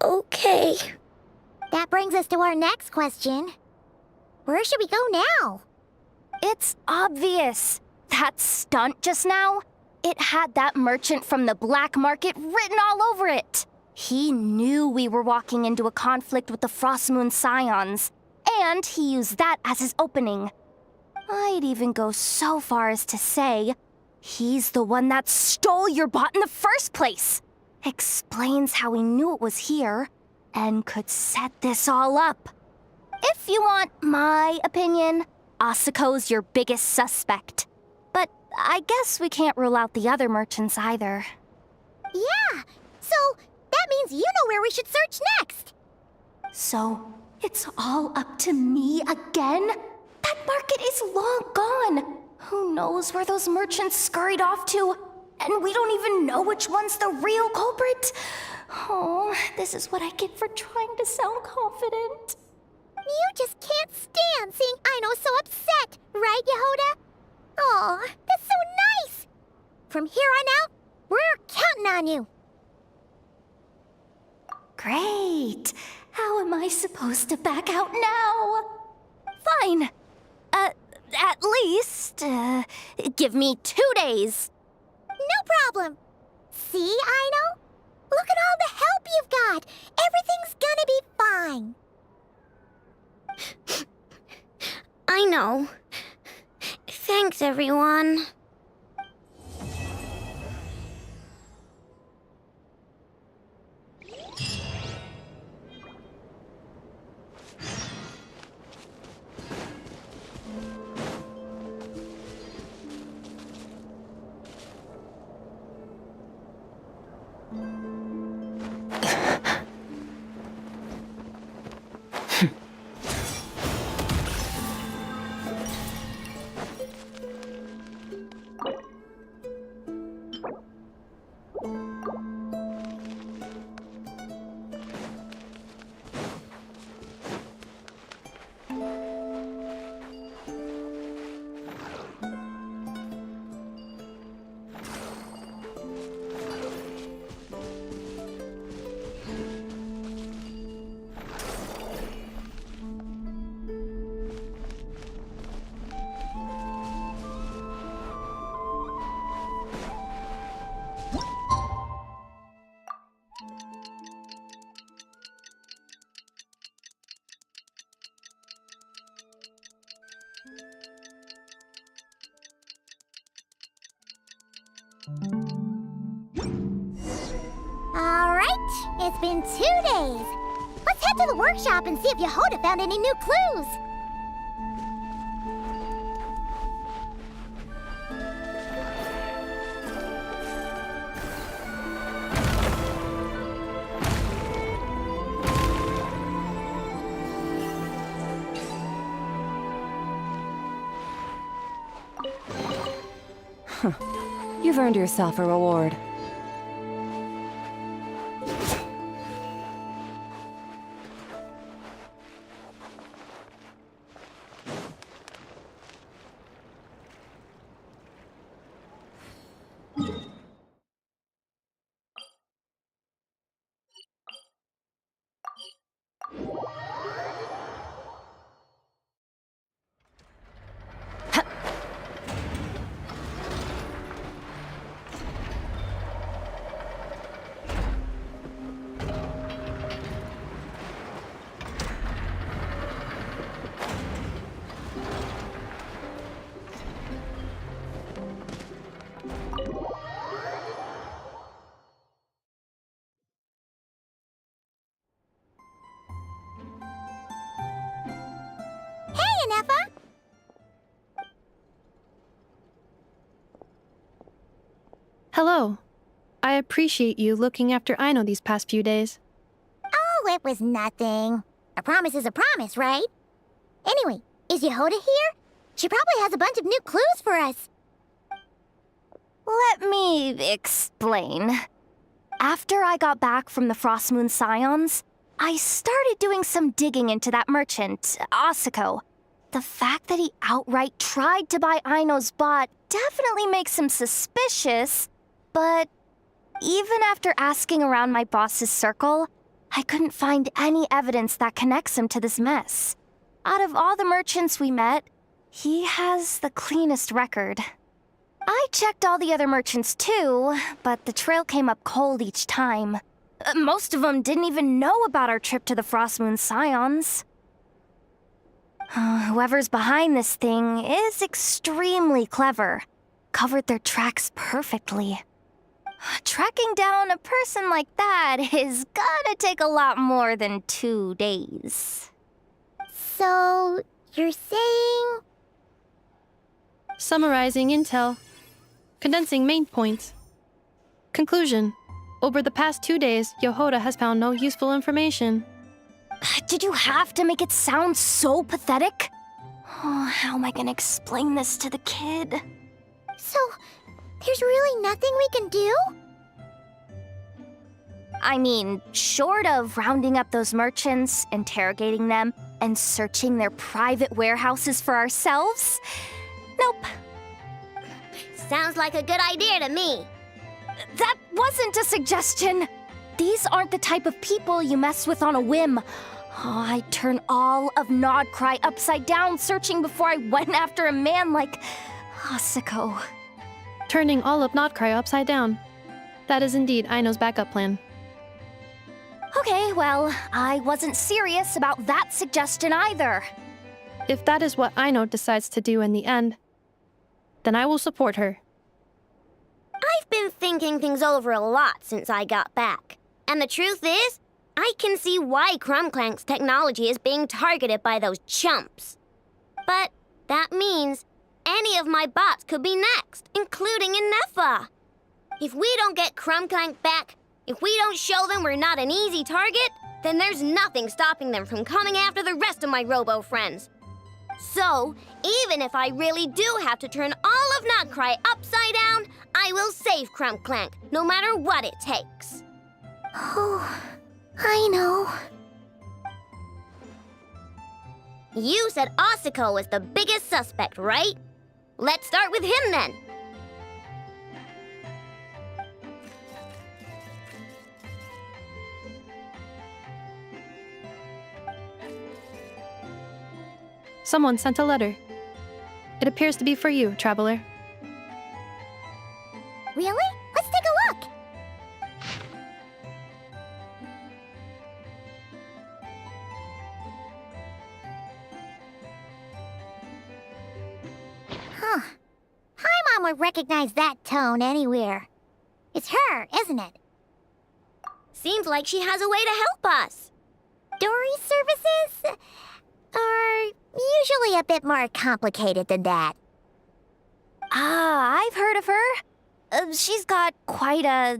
Okay. That brings us to our next question. Where should we go now? It's obvious. That stunt just now, it had that merchant from the black market written all over it. He knew we were walking into a conflict with the Frostmoon Scions, and he used that as his opening. I'd even go so far as to say, he's the one that stole your bot in the first place. Explains how he knew it was here, and could set this all up. If you want my opinion, Asuko's your biggest suspect. But I guess we can't rule out the other merchants either. Yeah, so that means you know where we should search next. So, it's all up to me again? That market is long gone. Who knows where those merchants scurried off to? And we don't even know which one's the real culprit. Oh, this is what I get for trying to sound confident. You just can't stand seeing Aino so upset, right, Yehoda? Aw, that's so nice! From here on out, we're counting on you. Great. How am I supposed to back out now? Fine. At least, give me 2 days. No problem. See, Aino? Look at all the help you've got. Everything's gonna be fine. I know. Thanks, everyone. Alright, it's been 2 days. Let's head to the workshop and see if Yehoda found any new clues. You've earned yourself a reward. Hello. I appreciate you looking after Aino these past few days. Oh, it was nothing. A promise is a promise, right? Anyway, is Yehoda here? She probably has a bunch of new clues for us. Let me explain. After I got back from the Frost Moon Scions, I started doing some digging into that merchant, Asako. The fact that he outright tried to buy Aino's bot definitely makes him suspicious, but even after asking around my boss's circle, I couldn't find any evidence that connects him to this mess. Out of all the merchants we met, he has the cleanest record. I checked all the other merchants too, but the trail came up cold each time. Most of them didn't even know about our trip to the Frost Moon Scions. Whoever's behind this thing is extremely clever. Covered their tracks perfectly. Tracking down a person like that is gonna take a lot more than 2 days. So, you're saying... Summarizing intel. Condensing main points. Conclusion. Over the past 2 days, Yohoda has found no useful information. Did you have to make it sound so pathetic? Oh, how am I gonna explain this to the kid? So, there's really nothing we can do? I mean, short of rounding up those merchants, interrogating them, and searching their private warehouses for ourselves? Nope. Sounds like a good idea to me. That wasn't a suggestion. These aren't the type of people you mess with on a whim. Oh, I'd turn all of Nodcry upside down searching before I went after a man like Asako. Turning all of Nodcry upside down. That is indeed Aino's backup plan. Okay, well, I wasn't serious about that suggestion either. If that is what Aino decides to do in the end, then I will support her. I've been thinking things over a lot since I got back. And the truth is, I can see why Clank's technology is being targeted by those chumps. But that means any of my bots could be next, including Inefa. If we don't get Clank back, if we don't show them we're not an easy target, then there's nothing stopping them from coming after the rest of my robo friends. So, even if I really do have to turn all of Nodcry upside down, I will save Clank, no matter what it takes. Oh, I know. You said Asako was the biggest suspect, right? Let's start with him then. Someone sent a letter. It appears to be for you, traveler. Really? Let's take a look. Huh. Paimon would recognize that tone anywhere. It's her, isn't it? Seems like she has a way to help us. Dory services are usually a bit more complicated than that. Ah, I've heard of her. She's got quite a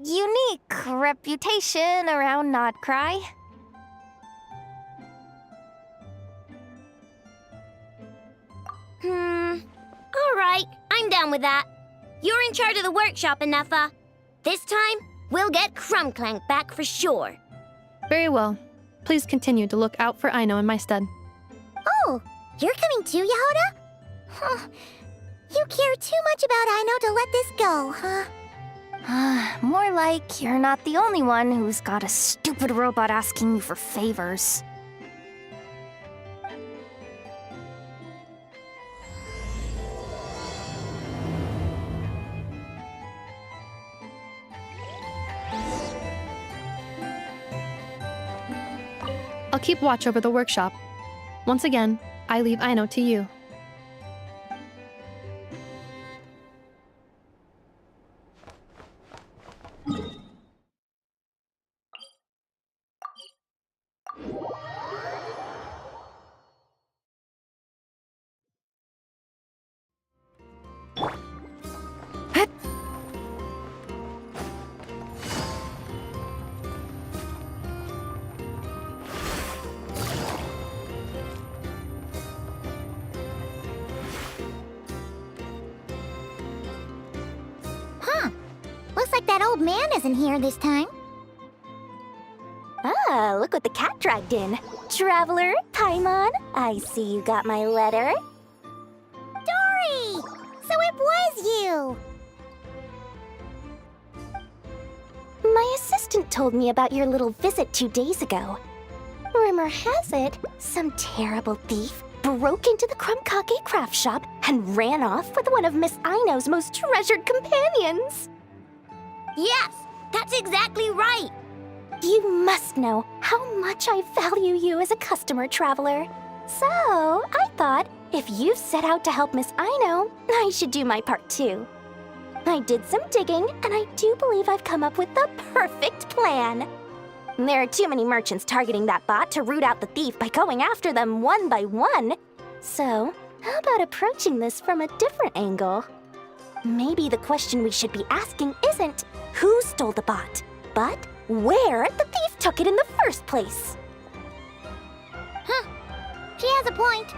unique reputation around Nodcry. Alright, I'm down with that. You're in charge of the workshop, Inefa. This time, we'll get Clank back for sure. Very well. Please continue to look out for Aino in my stead. Oh, you're coming too, Yohoda? Huh. You care too much about Aino to let this go, huh? More like you're not the only one who's got a stupid robot asking you for favors. I'll keep watch over the workshop. Once again, I leave Aino to you. that old man isn't here this time. Ah, look what the cat dragged in. Traveler, Paimon, I see you got my letter. Dory! So it was you! My assistant told me about your little visit 2 days ago. Rumor has it, some terrible thief broke into the Krumkake craft shop and ran off with one of Miss Aino's most treasured companions. Yes, that's exactly right. You must know how much I value you as a customer, Traveler. So, I thought if you set out to help Miss Aino, I should do my part too. I did some digging, and I do believe I've come up with the perfect plan. There are too many merchants targeting that bot to root out the thief by going after them one by one. So, how about approaching this from a different angle? Maybe the question we should be asking isn't who stole the bot, but where the thief took it in the first place. Huh. She has a point.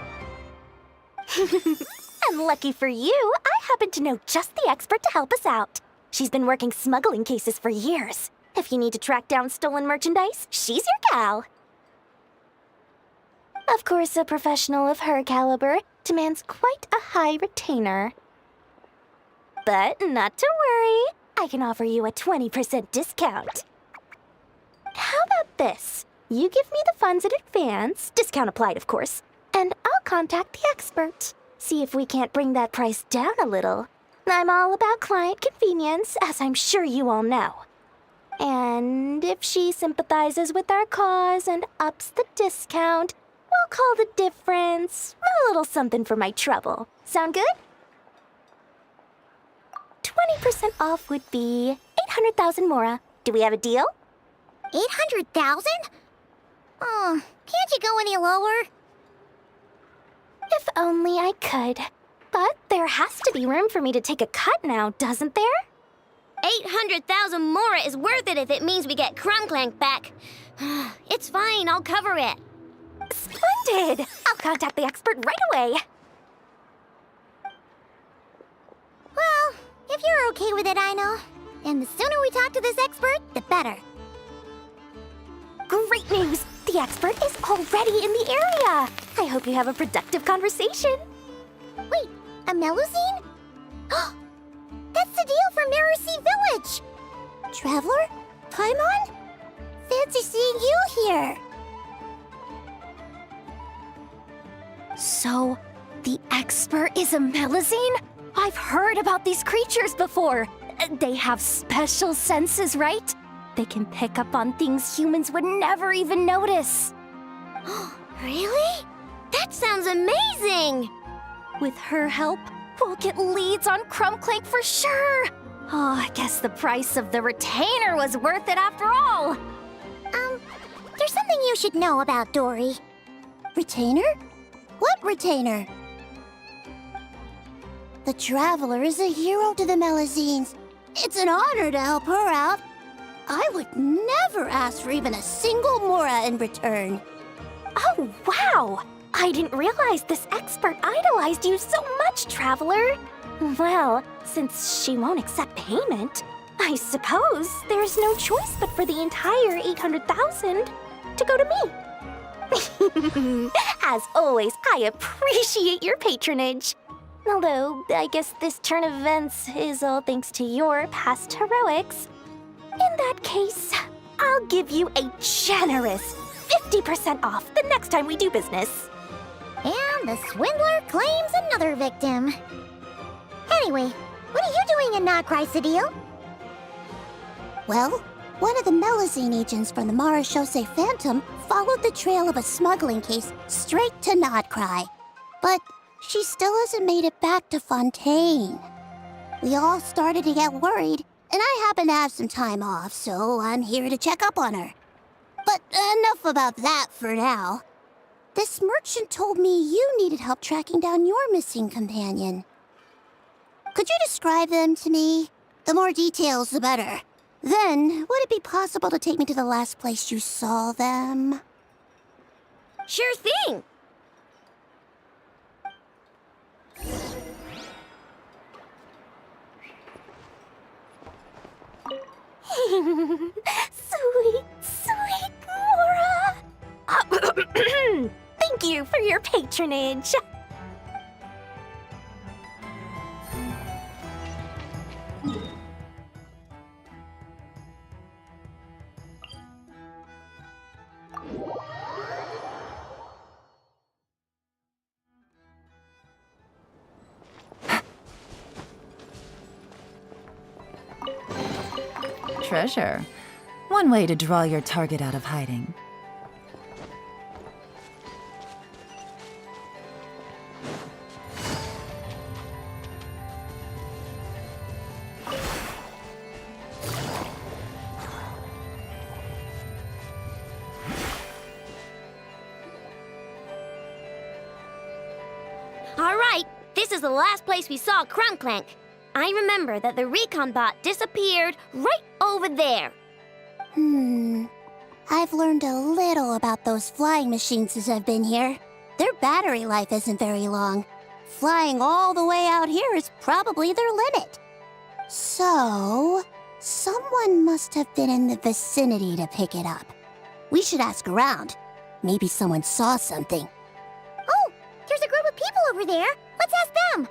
And lucky for you, I happen to know just the expert to help us out. She's been working smuggling cases for years. If you need to track down stolen merchandise, she's your gal. Of course, a professional of her caliber demands quite a high retainer. But not to worry, I can offer you a 20% discount. How about this? You give me the funds in advance, discount applied of course, and I'll contact the expert. See if we can't bring that price down a little. I'm all about client convenience, as I'm sure you all know. And if she sympathizes with our cause and ups the discount, we'll call the difference a little something for my trouble. Sound good? 20% off would be 800,000 mora. Do we have a deal? 800,000? Oh, can't you go any lower? If only I could. But there has to be room for me to take a cut now, doesn't there? 800,000 mora is worth it if it means we get Clank back. It's fine, I'll cover it. Splendid! I'll contact the expert right away. Well, if you're okay with it, Aino. And the sooner we talk to this expert, the better. Great news! The expert is already in the area! I hope you have a productive conversation. Wait, a Melusine? That's the deal from Mirror Sea Village! Traveler? Paimon? Fancy seeing you here! So, the expert is a Melusine? I've heard about these creatures before. They have special senses, right? They can pick up on things humans would never even notice. Really? That sounds amazing! With her help, we'll get leads on clank for sure. Oh, I guess the price of the retainer was worth it after all. There's something you should know about Dory. Retainer? What retainer? The Traveler is a hero to the Melusines. It's an honor to help her out. I would never ask for even a single mora in return. Oh, wow! I didn't realize this expert idolized you so much, Traveler. Well, since she won't accept payment, I suppose there's no choice but for the entire 800,000 to go to me. As always, I appreciate your patronage. Although, I guess this turn of events is all thanks to your past heroics. In that case, I'll give you a generous 50% off the next time we do business. And the swindler claims another victim. Anyway, what are you doing in Notcry, Cedille? Well, one of the Melusine agents from the Marechaussee Phantom followed the trail of a smuggling case straight to Notcry. But she still hasn't made it back to Fontaine. We all started to get worried, and I happen to have some time off, so I'm here to check up on her. But enough about that for now. This merchant told me you needed help tracking down your missing companion. Could you describe them to me? The more details, the better. Then, would it be possible to take me to the last place you saw them? Sure thing! Thank you for your patronage. Treasure. One way to draw your target out of hiding. All right, this is the last place we saw clink. I remember that the recon bot disappeared right over there. I've learned a little about those flying machines since I've been here. Their battery life isn't very long. Flying all the way out here is probably their limit. So, someone must have been in the vicinity to pick it up. We should ask around. Maybe someone saw something. Oh, there's a group of people over there. Let's ask them.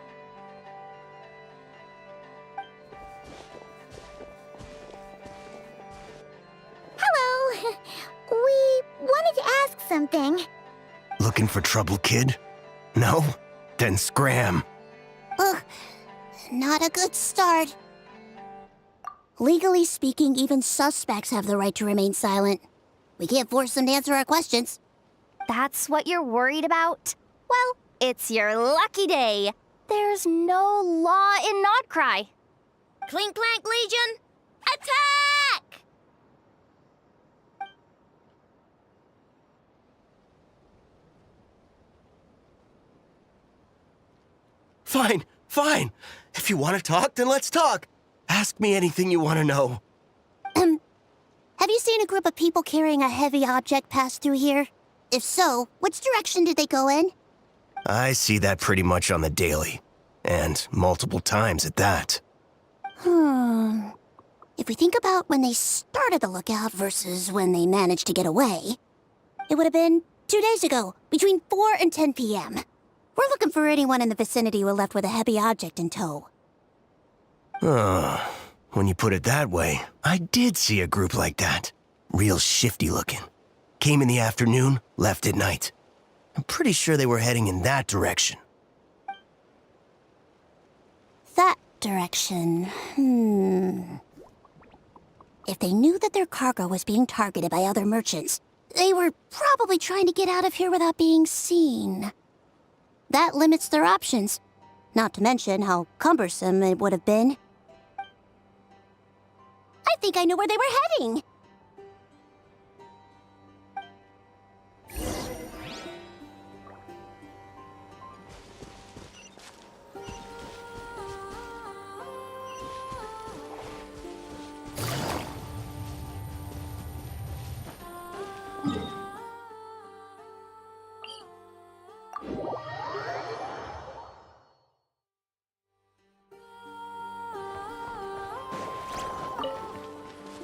Hello. We wanted to ask something. Looking for trouble, kid? No? Then scram. Ugh, not a good start. Legally speaking, even suspects have the right to remain silent. We can't force them to answer our questions. That's what you're worried about? Well, it's your lucky day. There's no law in Notcry. Clink Clank Legion, attack! Fine, fine. If you want to talk, then let's talk. Ask me anything you want to know. Have you seen a group of people carrying a heavy object pass through here? If so, which direction did they go in? I see that pretty much on the daily. And multiple times at that. If we think about when they started the lookout versus when they managed to get away, it would have been 2 days ago, between 4 and 10 p.m. We're looking for anyone in the vicinity who left with a heavy object in tow. When you put it that way, I did see a group like that. Real shifty looking. Came in the afternoon, left at night. I'm pretty sure they were heading in that direction. That direction, If they knew that their cargo was being targeted by other merchants, they were probably trying to get out of here without being seen. That limits their options, not to mention how cumbersome it would have been. I think I know where they were heading.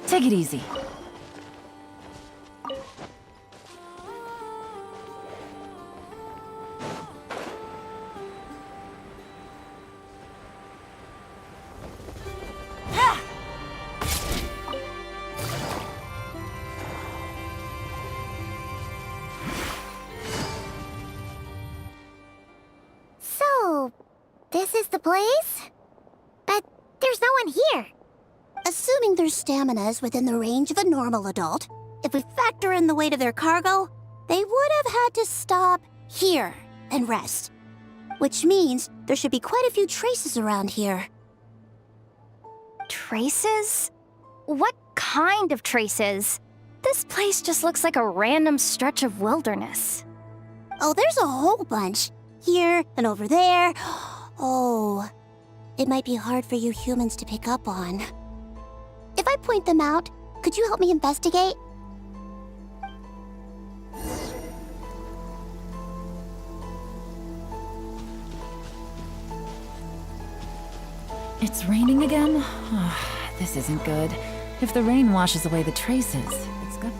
Take it easy. So, this is the place? But there's no one here. Assuming their stamina is within the range of a normal adult, if we factor in the weight of their cargo, they would have had to stop here and rest. Which means there should be quite a few traces around here. Traces? What kind of traces? This place just looks like a random stretch of wilderness. Oh, there's a whole bunch. Here and over there. Oh, it might be hard for you humans to pick up on. If I point them out, could you help me investigate? It's raining again? This isn't good. If the rain washes away the traces, it's good.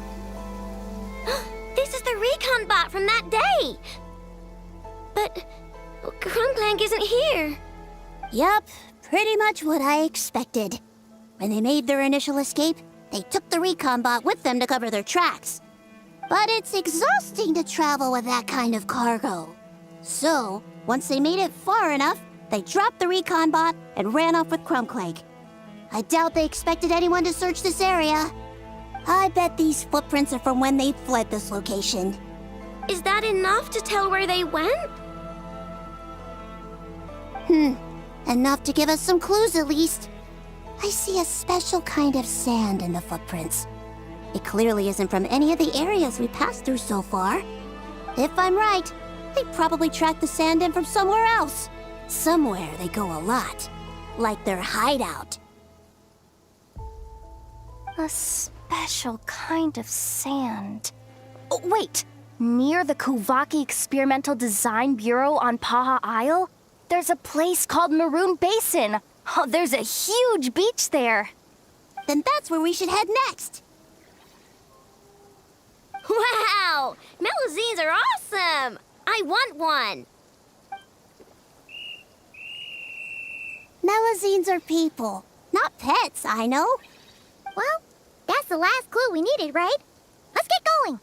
This is the recon bot from that day! Clank isn't here. Yup, pretty much what I expected. When they made their initial escape, they took the recon bot with them to cover their tracks. But it's exhausting to travel with that kind of cargo. So, once they made it far enough, they dropped the recon bot and ran off with Clank. I doubt they expected anyone to search this area. I bet these footprints are from when they fled this location. Is that enough to tell where they went? Enough to give us some clues at least. I see a special kind of sand in the footprints. It clearly isn't from any of the areas we passed through so far. If I'm right, they probably tracked the sand in from somewhere else. Somewhere they go a lot. Like their hideout. A special kind of sand. Oh, wait! Near the Kuvaki Experimental Design Bureau on Paha Isle, there's a place called Maroon Basin. Oh, there's a huge beach there. Then that's where we should head next. Wow! Melusines are awesome! I want one! Melusines are people, not pets, I know. Well, that's the last clue we needed, right? Let's get going!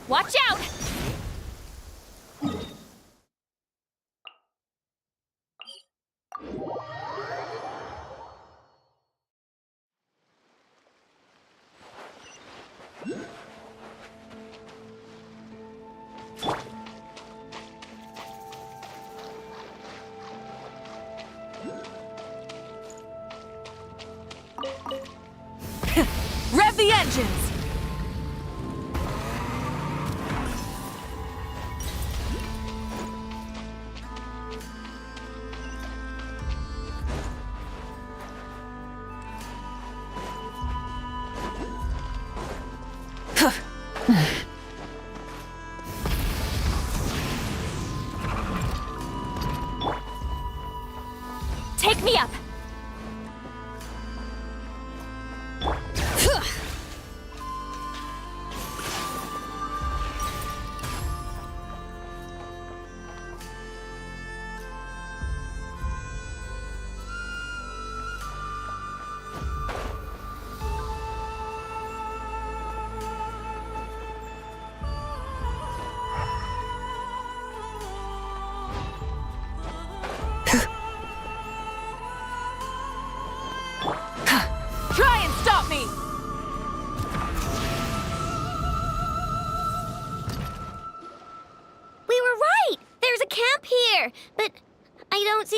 Watch out! Rev the engines! Take me up!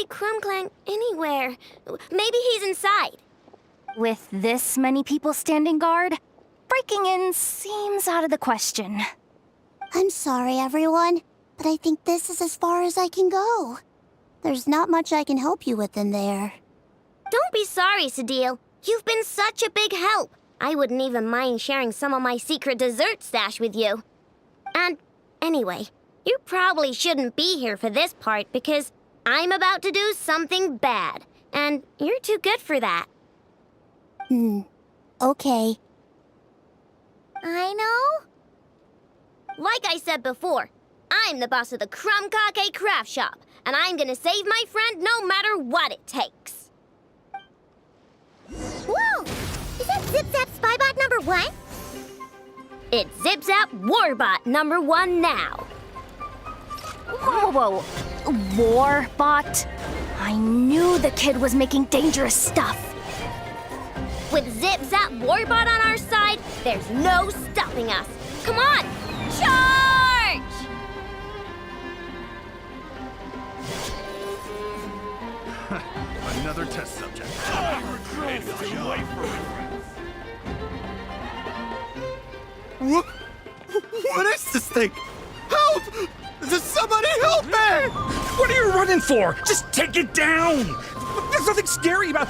find Clank anywhere. Maybe he's inside. With this many people standing guard, breaking in seems out of the question. I'm sorry, everyone, but I think this is as far as I can go. There's not much I can help you with in there. Don't be sorry, Sadil. You've been such a big help. I wouldn't even mind sharing some of my secret dessert stash with you. And anyway, you probably shouldn't be here for this part because I'm about to do something bad, and you're too good for that. Okay. I know? Like I said before, I'm the boss of the Krumkake Craft Shop, and I'm gonna save my friend no matter what it takes. Whoa! Is that Zip-Zap Spybot number 1? It's Zip-Zap Warbot number 1 now. Whoa, Warbot? I knew the kid was making dangerous stuff. With Zip-Zap Warbot on our side, there's no stopping us. Come on, charge! Another test subject. What is this thing? Help! Does somebody help me? What are you running for? Just take it down! There's nothing scary about...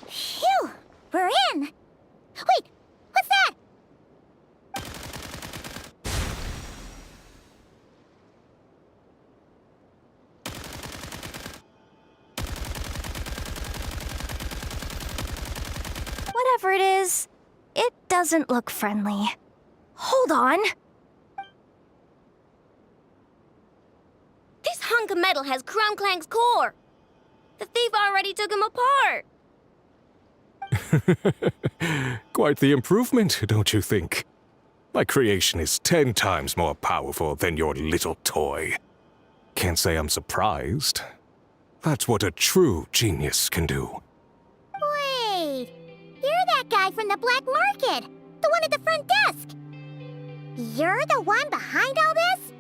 Phew! We're in! Wait! What's that? Whatever it is, it doesn't look friendly. Hold on. This hunk of metal has Clank's core. The thief already took him apart. Quite the improvement, don't you think? My creation is 10 times more powerful than your little toy. Can't say I'm surprised. That's what a true genius can do. Wait! You're that guy from the black market! The one at the front desk! You're the one behind all this?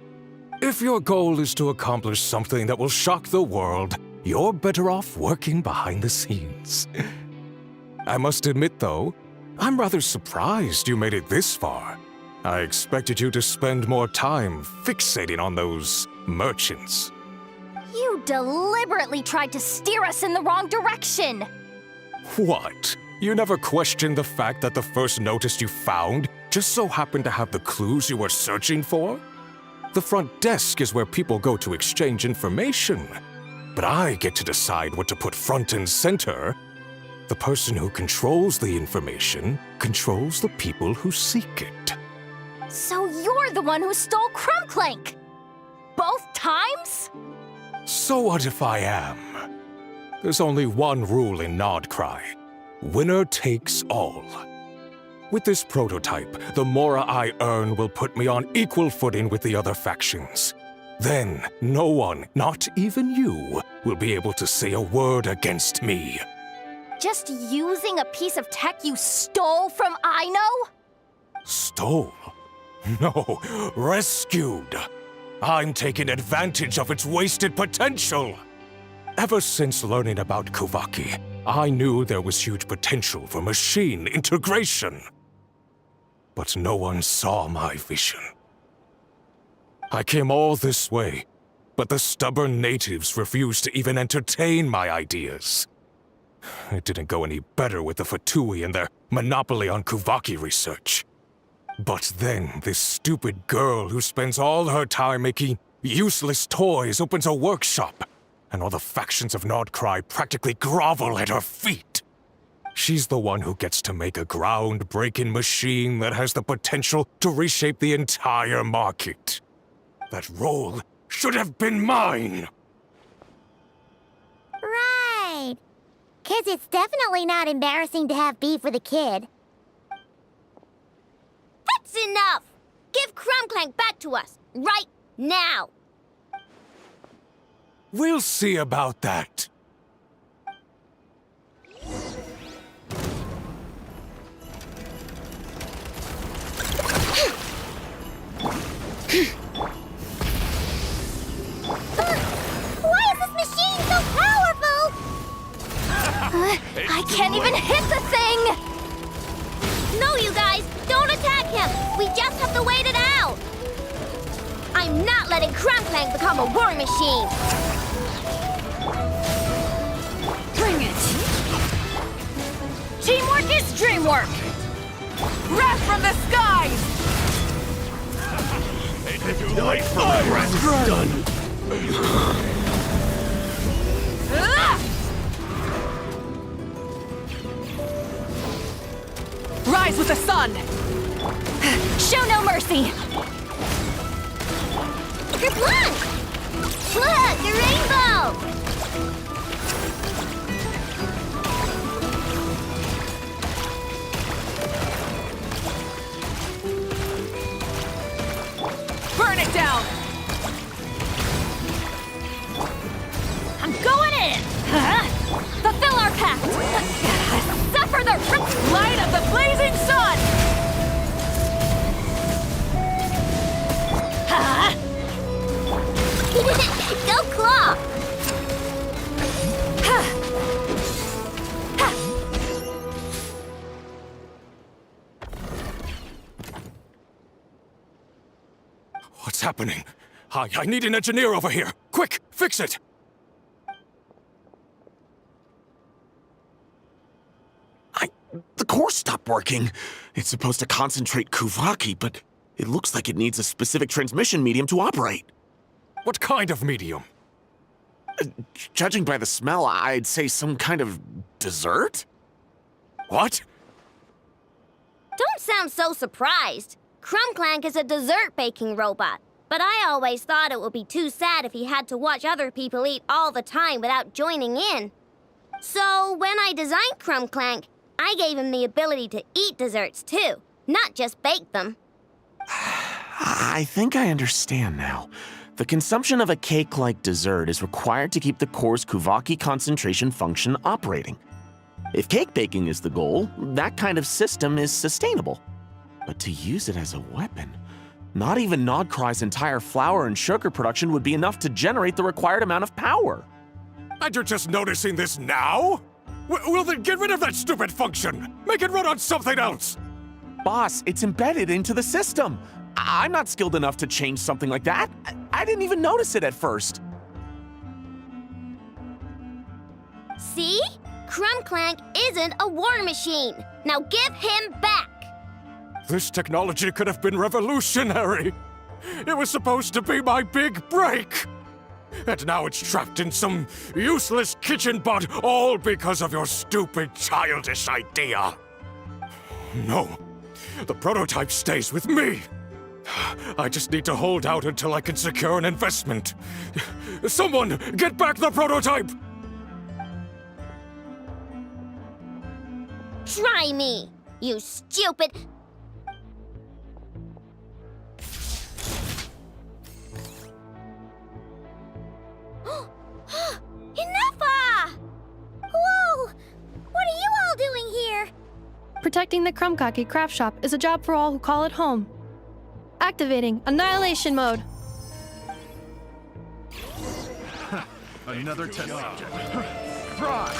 If your goal is to accomplish something that will shock the world, you're better off working behind the scenes. I must admit, though, I'm rather surprised you made it this far. I expected you to spend more time fixating on those merchants. You deliberately tried to steer us in the wrong direction. What? You never questioned the fact that the first notice you found just so happened to have the clues you were searching for? The front desk is where people go to exchange information. But I get to decide what to put front and center. The person who controls the information controls the people who seek it. So you're the one who stole Clank? Both times? So what if I am? There's only one rule in Nodcry. Winner takes all. With this prototype, the Mora I earn will put me on equal footing with the other factions. Then, no one, not even you, will be able to say a word against me. Just using a piece of tech you stole from Aino? Stole? No, rescued. I'm taking advantage of its wasted potential. Ever since learning about Kuvaki, I knew there was huge potential for machine integration. But no one saw my vision. I came all this way, but the stubborn natives refused to even entertain my ideas. It didn't go any better with the Fatui and their monopoly on Kuvaki research. But then this stupid girl who spends all her time making useless toys opens a workshop, and all the factions of Nodcry practically grovel at her feet. She's the one who gets to make a groundbreaking machine that has the potential to reshape the entire market. That role should have been mine! Right. 'Cause it's definitely not embarrassing to have beef with a kid. That's enough! Give Clank back to us, right now! We'll see about that. Why is this machine so powerful? I can't even hit the thing! No, you guys, don't attack him! We just have to wait it out! I'm not letting Clank become a war machine! Bring it! Teamwork is dreamwork! Wrath from the skies! Wait for my wrath done! Rise with the sun! Show no mercy! Kerplunk! Look, a rainbow! Burn it down! I'm going in! Fulfill our pact! Suffer the light of the blazing sun! Go Claw! What's happening? I need an engineer over here. Quick, fix it! The core stopped working. It's supposed to concentrate Kuvaki, but it looks like it needs a specific transmission medium to operate. What kind of medium? Judging by the smell, I'd say some kind of dessert? What? Don't sound so surprised. Clank is a dessert baking robot, but I always thought it would be too sad if he had to watch other people eat all the time without joining in. So when I designed Clank, I gave him the ability to eat desserts too, not just bake them. I think I understand now. The consumption of a cake-like dessert is required to keep the core's Kuvaki concentration function operating. If cake baking is the goal, that kind of system is sustainable. But to use it as a weapon, not even Nodcry's entire flour and sugar production would be enough to generate the required amount of power. And you're just noticing this now? Well then get rid of that stupid function! Make it run on something else! Boss, it's embedded into the system. I'm not skilled enough to change something like that. I didn't even notice it at first. See? Clank isn't a war machine. Now give him back! This technology could have been revolutionary! It was supposed to be my big break! And now it's trapped in some useless kitchen bot, all because of your stupid, childish idea. No, the prototype stays with me. I just need to hold out until I can secure an investment. Someone, get back the prototype! Try me, you stupid... Enough! Whoa! What are you all doing here? Protecting the Krumkake craft shop is a job for all who call it home. Activating Annihilation Mode. Another test subject. Fry!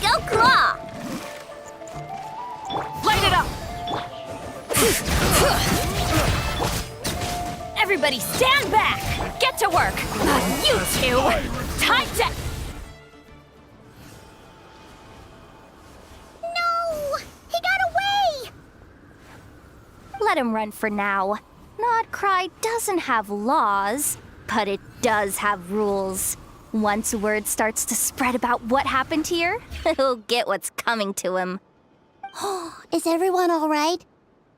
Go Claw! Light it up! Everybody stand back! Get to work! You two! Time to... him run for now. Nodcry doesn't have laws, but it does have rules. Once word starts to spread about what happened here, he'll get what's coming to him. Is everyone all right?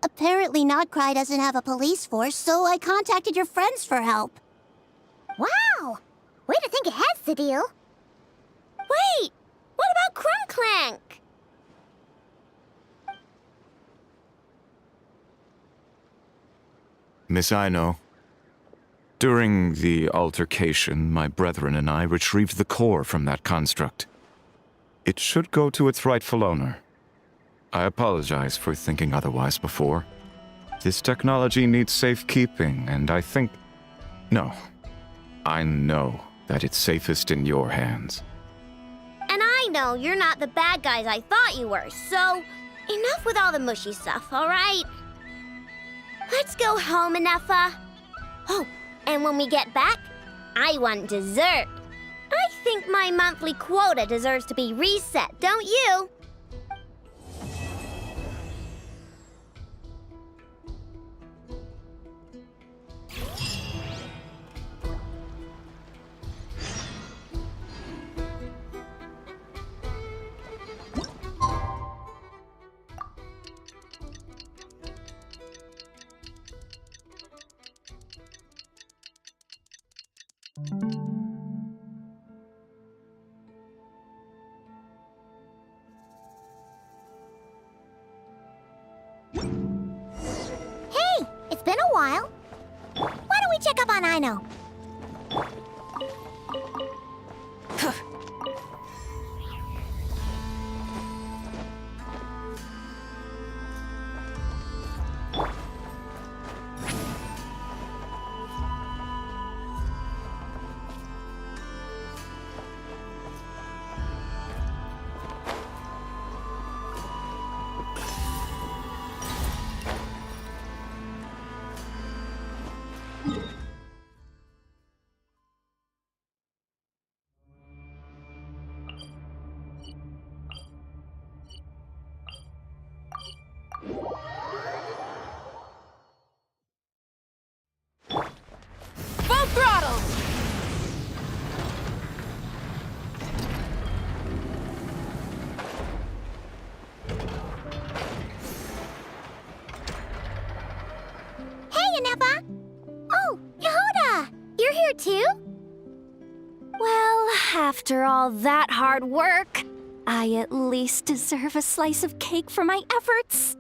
Apparently Nodcry doesn't have a police force, so I contacted your friends for help. Wow! Way to think ahead, Cedille. Wait! What about clink? Miss Aino, during the altercation, my brethren and I retrieved the core from that construct. It should go to its rightful owner. I apologize for thinking otherwise before. This technology needs safekeeping, and I think... No. I know that it's safest in your hands. And I know you're not the bad guys I thought you were, so enough with all the mushy stuff, all right? Let's go home, Inefa. Oh, and when we get back, I want dessert. I think my monthly quota deserves to be reset, don't you? Hey, it's been a while. Why don't we check up on Aino? Full throttle! Hey, Inefa! Oh, Yehuda! You're here too? Well, after all that hard work, I at least deserve a slice of cake for my efforts.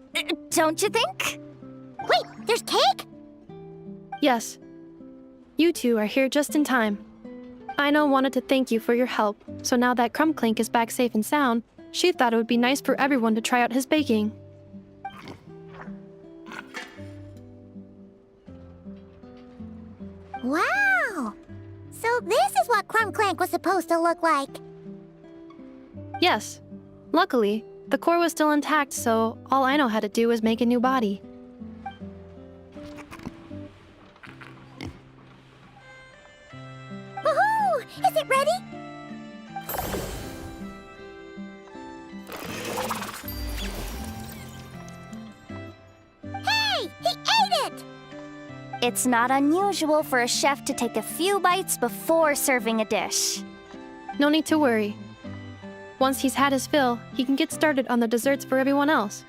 Don't you think? Wait, there's cake? Yes. You two are here just in time. Aino wanted to thank you for your help, so now that clink is back safe and sound, she thought it would be nice for everyone to try out his baking. Wow! So this is what clink was supposed to look like. Yes. Luckily, the core was still intact, so all Aino had to do was make a new body. Woohoo! Is it ready? Hey! He ate it! It's not unusual for a chef to take a few bites before serving a dish. No need to worry. Once he's had his fill, he can get started on the desserts for everyone else.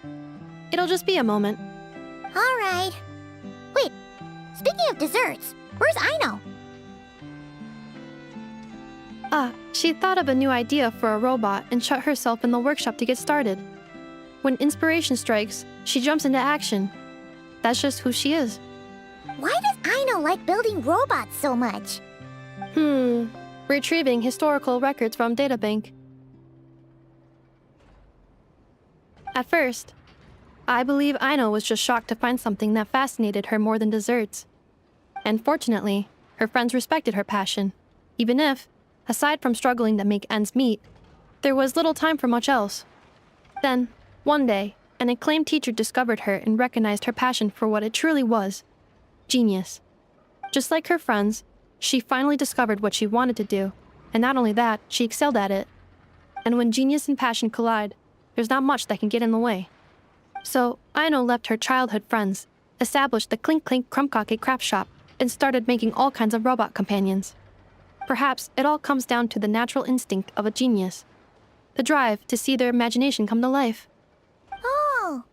It'll just be a moment. All right. Wait, speaking of desserts, where's Aino? She thought of a new idea for a robot and shut herself in the workshop to get started. When inspiration strikes, she jumps into action. That's just who she is. Why does Aino like building robots so much? Retrieving historical records from databank. At first, I believe Aino was just shocked to find something that fascinated her more than desserts. And fortunately, her friends respected her passion, even if, aside from struggling to make ends meet, there was little time for much else. Then, one day, an acclaimed teacher discovered her and recognized her passion for what it truly was: genius. Just like her friends, she finally discovered what she wanted to do, and not only that, she excelled at it. And when genius and passion collide, there's not much that can get in the way. So, Aino left her childhood friends established the Clink Clink Krumkake craft shop, and started making all kinds of robot companions. Perhaps it all comes down to the natural instinct of a genius, the drive to see their imagination come to life. Oh,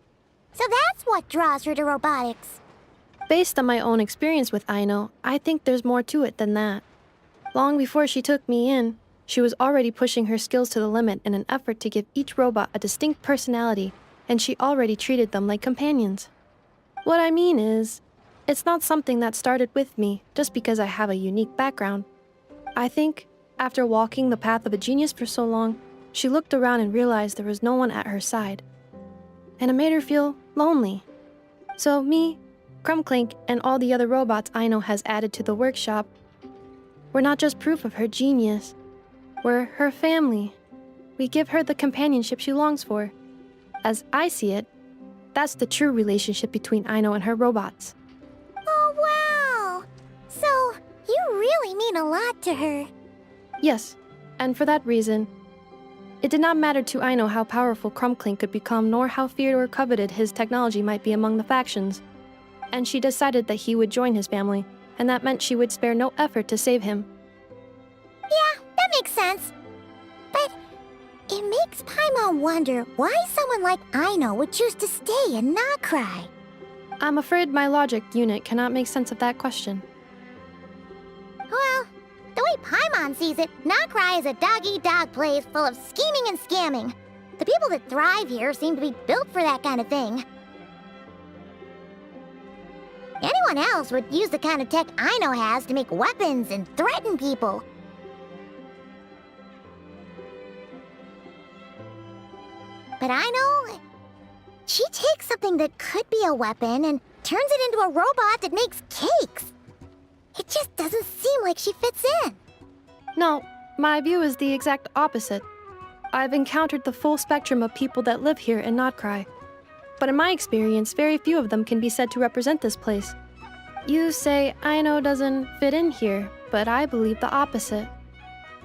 so that's what draws her to robotics. Based on my own experience with Aino, I think there's more to it than that. Long before she took me in, she was already pushing her skills to the limit in an effort to give each robot a distinct personality, and she already treated them like companions. What I mean is, it's not something that started with me just because I have a unique background. I think, after walking the path of a genius for so long, she looked around and realized there was no one at her side. And it made her feel lonely. So me, Clink, and all the other robots Aino has added to the workshop, we're not just proof of her genius. We're her family. We give her the companionship she longs for. As I see it, that's the true relationship between Aino and her robots. Oh, wow! So, you really mean a lot to her. Yes, and for that reason, it did not matter to Aino how powerful Clink could become, nor how feared or coveted his technology might be among the factions. And she decided that he would join his family, and that meant she would spare no effort to save him. Yeah, that makes sense. But it makes Paimon wonder why someone like Aino would choose to stay and not cry. I'm afraid my logic unit cannot make sense of that question. Well, the way Paimon sees it, Nokrai is a dog-eat-dog place full of scheming and scamming. The people that thrive here seem to be built for that kind of thing. Anyone else would use the kind of tech Aino has to make weapons and threaten people. But Aino, she takes something that could be a weapon and turns it into a robot that makes cakes. It just doesn't seem like she fits in. No, my view is the exact opposite. I've encountered the full spectrum of people that live here in Nokrai. But in my experience, very few of them can be said to represent this place. You say Aino doesn't fit in here, but I believe the opposite.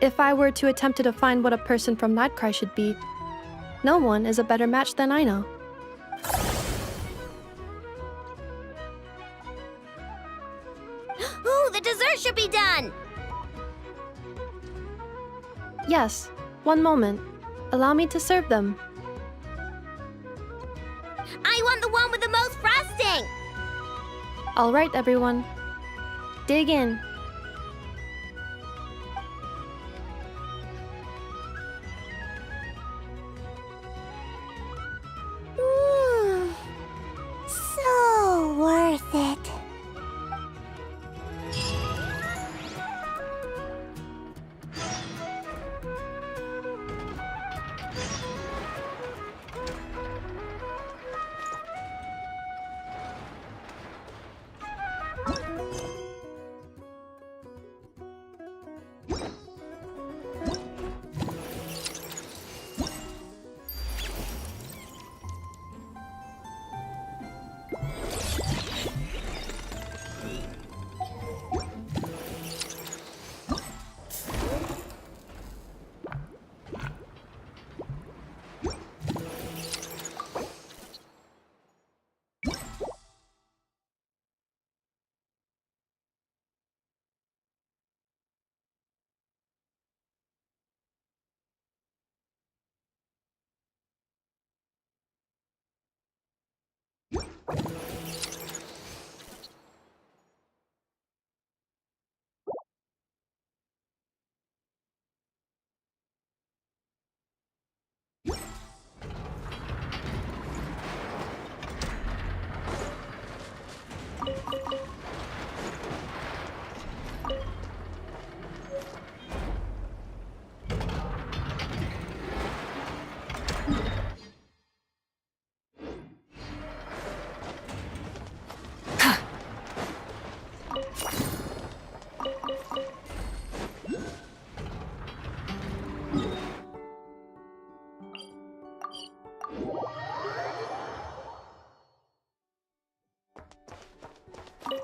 If I were to attempt to define what a person from Nokrai should be, no one is a better match than Aino. Ooh, the dessert should be done! Yes, one moment. Allow me to serve them. I want the one with the most frosting! All right, everyone. Dig in. So worth it.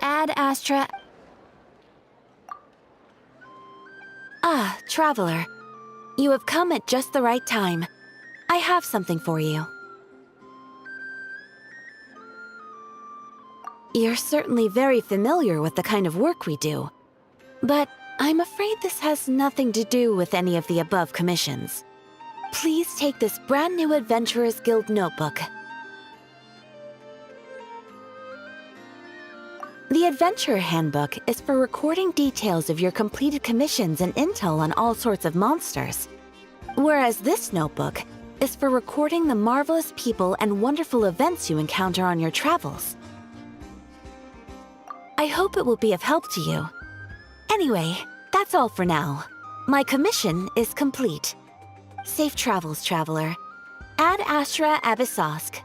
Ad Astra. Ah, traveler. You have come at just the right time. I have something for you. You're certainly very familiar with the kind of work we do. But I'm afraid this has nothing to do with any of the above commissions. Please take this brand new Adventurers Guild notebook. The Adventurer Handbook is for recording details of your completed commissions and intel on all sorts of monsters. Whereas this notebook is for recording the marvelous people and wonderful events you encounter on your travels. I hope it will be of help to you. Anyway, that's all for now. My commission is complete. Safe travels, traveler. Ad Astra Abyssosk.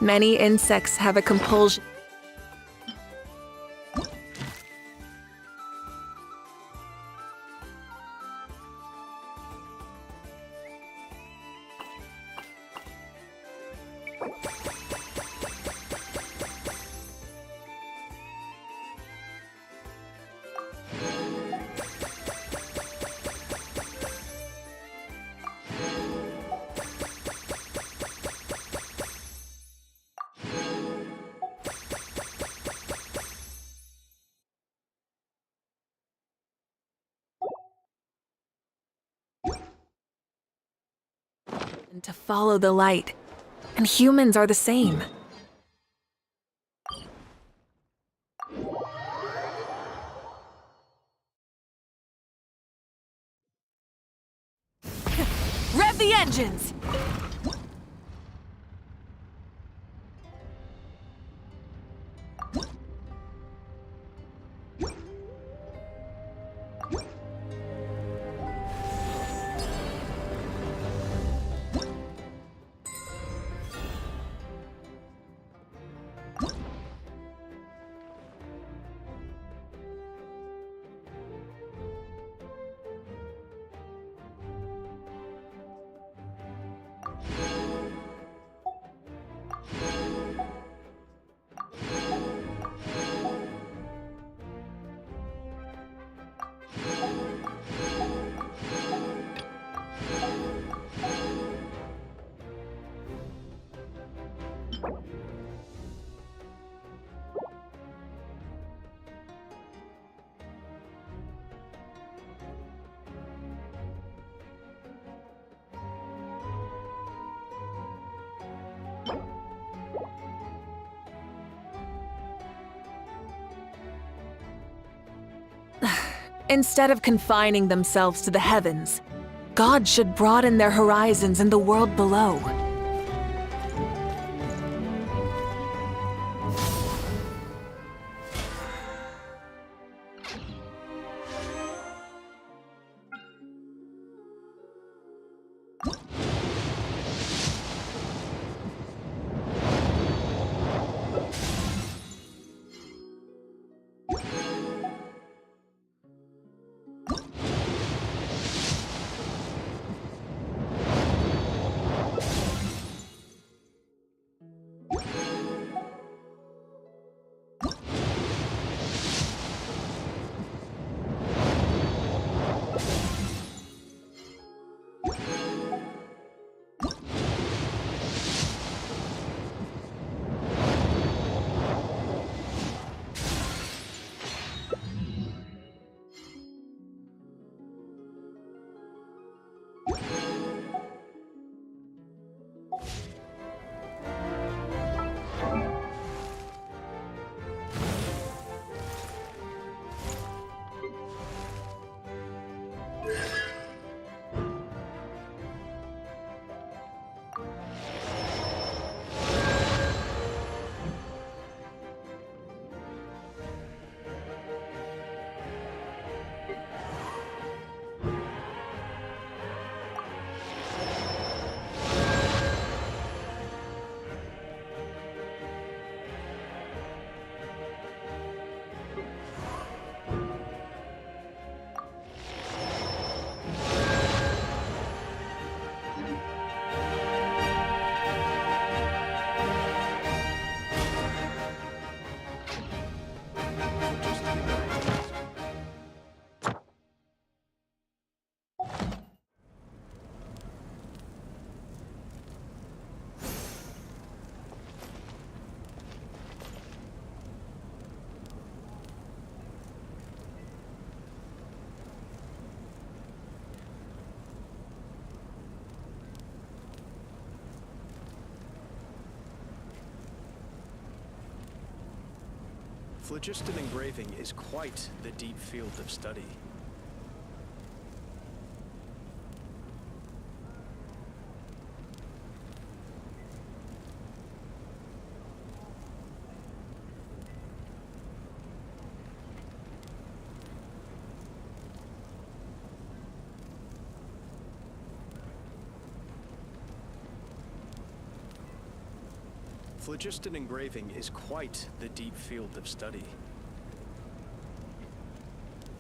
Many insects have a compulsion. To follow the light, and humans are the same. Rev the engines! Instead of confining themselves to the heavens, God should broaden their horizons in the world below. Phlogiston engraving is quite the deep field of study. Phlogiston engraving is quite the deep field of study.